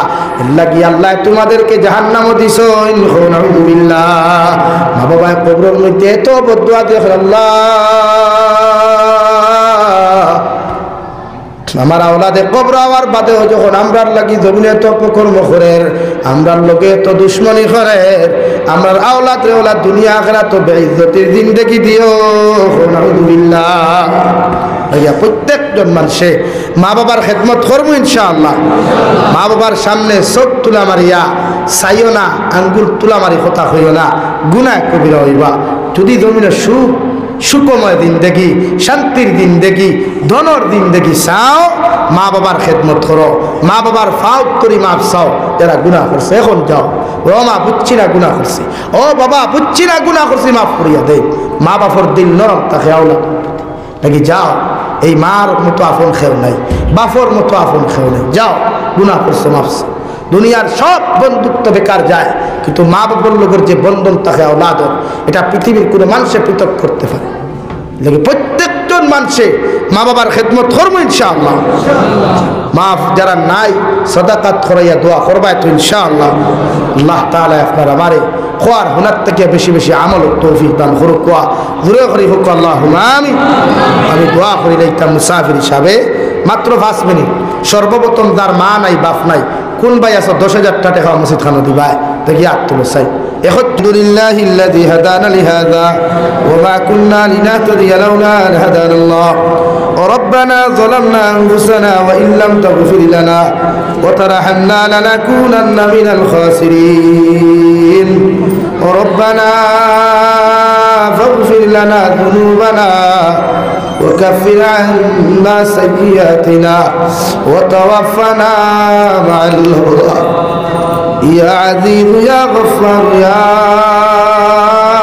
A: লাগি আল্লাহ তোমাদেরকে জাহান্নামও দিছেন আলহামদুলিল্লাহ মা বাবা কবরের মধ্যে এত বদদুয়া দিয়ে আল্লাহ আমার আওলাদে কবর আওয়ার বাদেও যখন আমরার লাগি জমিনে তো কর্ম করে আমরার লোকে তো দুশ্মনী করে আমরার আওলাদ রে ওলা দুনিয়া আখিরাত তো বেইজ্জতির জিন্দেগি দিও আলহামদুলিল্লাহ ভাইয়া প্রত্যেকজন মানুষে মা বাবার খেদমত করবো ইনশাআল্লাহ মা বাবার সামনে চোখ তুলা মারিয়া চাইও না আঙ্গুল তুলা মারি কথা হইও না গুনাহ কবিরা হইবা যদি জমিনে সুখময় দিন দেখি শান্তির দিন দেখি ধনর দিন দেখি চাও মা বাবার খেদমত করো মা বাবার ফাউত করি মাপ চাও যারা গুনাহ করছে এখন যাও ও মা বুঝছি না গুনাহ করছি ও বাবা বুঝছি না গুনাহ করছি মাফ করিয়া দে মা বাবার দিল নরম তাকে আওলাদ নাকি যাও এই মার মতো আপন খেও নাই বাপর মতো আপন খেও নাই যাও গুনাহ করছে মাফছে দুনিয়ার সব বন্ধুত্ব বেকার যায় কিন্তু মা বাবার লোকের যে বন্ধন তাকে আওলাদর এটা পৃথিবীর কোনো মানুষে পৃথক করতে পারে লাগে প্রত্যেকজন মানুষে মা বাবার খেদমত করবো ইনশাআল্লাহ মাফ যারা নাই সাদাকাত করাইয়া দোয়া করবাই তো ইনশাআল্লাহ আল্লাহ তাআলা আপনার আমারে খোয়ার হুনার থেকে বেশি বেশি আমল তৌফিক দান করুক কোয়া জোরে করি হোক আল্লাহুম্মা আমিন আমি দোয়া করি লাইতাম মুসাফির হিসাবে মাত্র 5 মিনিট সর্বপ্রথম যার মা নাই বাপ নাই কোন ভাই আছে 10,000 টাকা মসজিদ খানো দিবাই দেখি আত্মলো চাই আলহামদুলিল্লাহিল্লাযী হাদানা লিহাযা ওয়া মা কুন্না লিনাহতাদিয়া লাউলা আন হাদানাল্লাহ ربنا ظلمنا أنفسنا وإن لم تغفر لنا وترحمنا لنكونن من الخاسرين ربنا فاغفر لنا ذنوبنا وكفر عنا سيئاتنا وتوفنا مع الأبرار يا عزيز يا غفار يا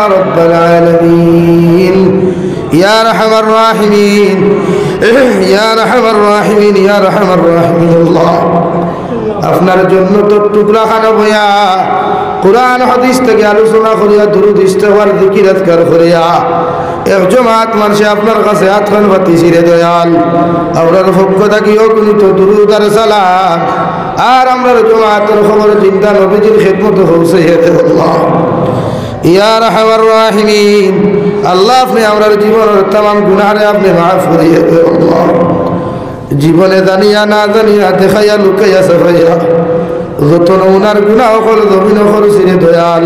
A: رب العالمين يا أرحم الراحمين يا أرحم الراحمين يا أرحم الراحمين الله আপনার জন্য তো টুকরা খানা বইয়া কুরআন হাদিস থেকে আলোচনা করিয়া দুরূদ ইস্তিগফার জিকির আজকার করিয়া এক জমাত মানুষে আপনার কাছে হাতখান বাতি ছিঁড়ে দয়াল আপনার পক্ষ থাকিও কিন্তু দুরূদ আর সালাম আর আমরা জমাতের খবর চিন্তা নবীজির খিদমত পৌঁছাইয়া দেন আল্লাহ ইয়া রাহমার রাহিমিন। আল্লাহ আপনি আমরার জীবনের तमाम গুনাহরে আপনি মাফ করিয়ে দেন আল্লাহ। জীবনে জানিয়া না জানিয়া দেখাইয়া লুকাইয়া সাফাইয়া যত নমুনার গুনাহ হল জমিন হল ছিঁড়ে দয়াল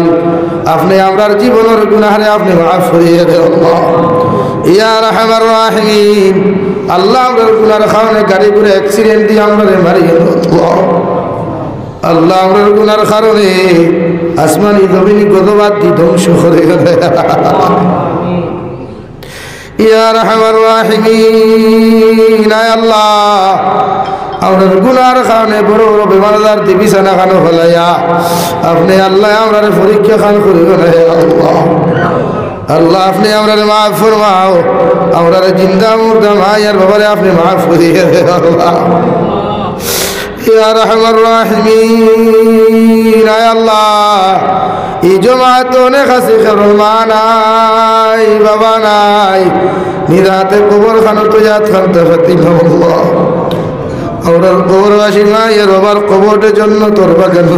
A: আপনি আমরার জীবনের গুনাহরে আপনি মাফ করিয়ে দেন আল্লাহ ইয়া রাহমার রাহিমিন। আল্লাহ আমরার গুনার কারণে গাড়ি করে অ্যাক্সিডেন্ট দিয়ে আমরারে মারিয়ে দেন আল্লাহ। আল্লাহ আমরার গুনার কারণে আসমানি জমিনি গজবাদ দিয়ে ধ্বংস করে দেয় ইয়া রাহমার রাহিমিন। আল্লাহ আমরার গুনার কারণে বড় বড় বেমারদার দি বিছানা খানো ফেলাইয়া আপনি আল্লাহ আমরার পরীক্ষা খান করিবেন আল্লাহ। আল্লাহ আপনি আমরার মাফ ফরমাও আমরার জিন্দা মুর্দা মায়ের ব্যাপারে আপনি মাফ করিয়ে দেন আল্লাহ ইয়া রাহমার রাহিমিন। আল্লাহ এই জমাতে অনেক আছে মা নাই বাবা নাই নিরাতে কবর খানো তো যাত খানতে ফাতিল আল্লাহ আমরার কবরবাসী মায়ের বাবার কবরের জন্য তোর বাগান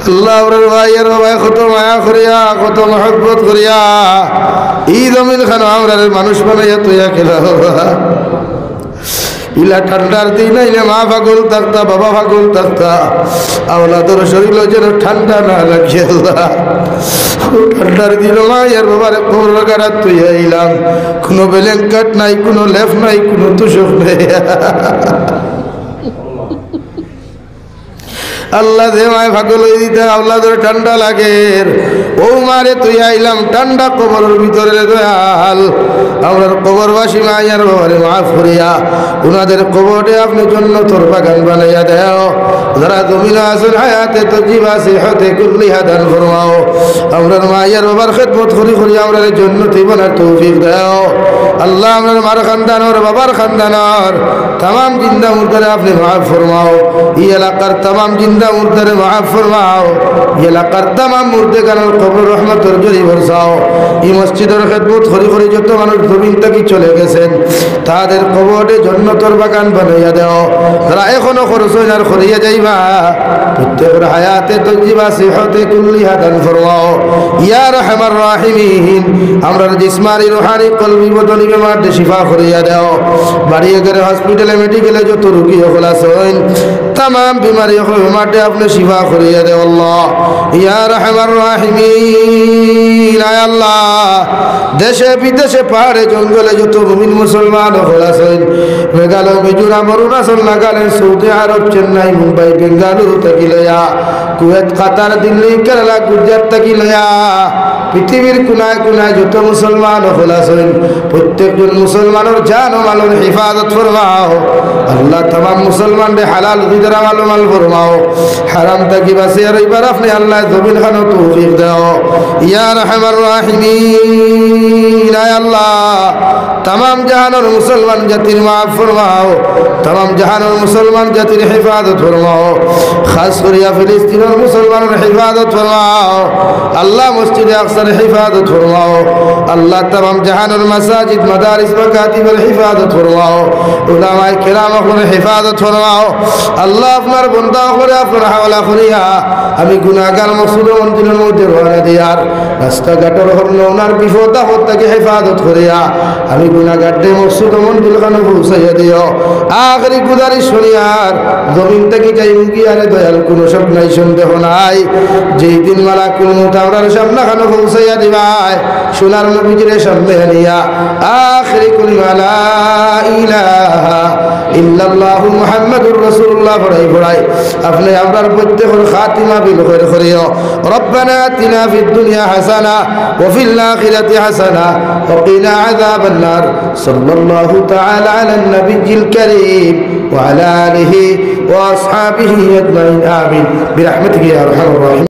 A: আল্লাহ আমরার ভাইয়ের বাবা কত মায়া করিয়া কত মহব্বত করিয়া এই জমিন খানো আমরার মানুষ বানাইয়া তুইয়া খেলা ইলা ঠান্ডার দিন আইলে মা পাগল থাকতা বাবা পাগল থাকতা আওলাদের শরীর যেন ঠান্ডা না লাগে ঠান্ডার দিন মায়ের বাবার কবর গাড়া তুই আইলাম কোনো ব্ল্যাঙ্কেট নাই কোনো লেফ নাই কোনো তুষক নেই আল্লাহ দে মায় পাগল হয়ে দিতে আওলাদের ঠান্ডা লাগে ও মারে তুই আইলাম ঠান্ডা কবরের ভিতরে দয়াল আমরার কবরবাসী মায়ের বাবারে মাফ করিয়া উনাদের কবরে আপনি জন্য তোর বাগান বানাইয়া দেও যারা জমিনে আছেন হায়াতে তো জীবা সেহতে কুল্লি হাদান ফরমাও আমরার মায়ের বাবার খেদমত করি করি আমরার জন্য তুই বানার তৌফিক দেও আল্লাহ আমরার মার খানদানর বাবার খানদানর तमाम जिंदा मुर्दारे आपने माफ फरमाओ ये इलाकार तमाम जिंदा मुर्दारे माफ फरमाओ ये इलाकार तमाम मुर्दे का कब्र रहमत और जरी बरसाओ ये मस्जिद और खिदमत खरी खरी जो মানুষ জমিন থেকে চলে গেছেন তাদের কবরে জান্নাতের বাগান বানাইয়া দাও যারা এখনো খরচ হই আর খরিয়া যাইবা প্রত্যেকের হায়াতে তজিবা সিহতে কুল্লিহা দান ফরমাও ইয়া রাহমার রাহিমিন আমরার জিসমানি রুহানি কলবি বদনি বেমারতে শিফা করিয়া দাও বাড়িয়ে করে হসপিটালে মেডিকেলে যত রোগী হল আছেন तमाम बीमारी बेमारते আপনি শিফা করিয়া দাও আল্লাহ ইয়া রাহমার রাহিমিন। আল্লাহ দেশে বিদেশে পাহাড়ে জঙ্গলে যত মুমিন মুসলমান হল আছেন মেঘালয় মিজোরাম অরুণাচল নাগাল্যান্ড সৌদি আরব চেন্নাই মুম্বাই বেঙ্গালুরু থেকে লয়া কুয়েত কাতার দিল্লি কেরালা গুজরাট থেকে লয়া পৃথিবীর কোনায় কোনায় যত মুসলমান হল আছেন প্রত্যেকজন মুসলমানের জান ও মালের হিফাজত ফরমাও আল্লাহ तमाम মুসলমানদের হালাল রিজিক মাল মাল ফরমাও হারাম থেকে বাঁচিয়ে রইবার আপনি আল্লাহ জমিন খানো তৌফিক দাও ইয়া রাহমার রাহিমিন। আল্লাহ तमाम জাহানের মুসলমান জাতির মাফ ফরমাও तमाम জাহানের মুসলমান জাতির হিফাজত ফরমাও খাস করিয়া ফিলিস্তিনের মুসলমানের হিফাজত ফরমাও আল্লাহ মসজিদে আকসার হিফাজত ফরমাও আল্লাহ तमाम জাহানের মাসাজিদ মাদারিস মাকাতিবের হিফাজত ফরমাও উলামায়ে কেরামের হিফাজত ফরমাও আল্লাহ আপনার বান্দা করে আপনার হাওলা করিয়া আমি গুনাহগার মকসুদ মন্দিরের মধ্যে রওনা দিয়ার রাস্তাঘাটের হরন ওনার বিপদ আপদ থেকে হেফাজত করিয়া আমি গুনাহগারদের মকসুদ মন্দির খানে পৌঁছাইয়া দিও আখরি গুজারিশ শুনিয়ার জমিন থেকে যাই গিয়ারে দয়াল কোনো সব নাই সন্দেহ নাই যেই দিন মালাকুল মউত আমরার সামনে খানে পৌঁছাইয়া দিবাই সোনার নবীজির সামনে নিয়া আখরি কলিমা লা ইলাহা ইল্লাল্লাহু মুহাম্মাদুর রাসূলুল্লাহ পড়াই আপনি আমরার প্রত্যেকের খাতিমা বিল খায়র করিও রব্বানা আতিনা ফিদ দুনিয়া হাসানা ওয়া ফিল আখিরাতি হাসানা ওয়া কিনা আযাবান নার সাল্লাল্লাহু তাআলা আলান নবিয়্যিল কারীম ওয়া আলা আলিহি ওয়া আসহাবিহি আজমাইন আমিন বিরহমাতিকা ইয়া আরহামার রাহিমিন।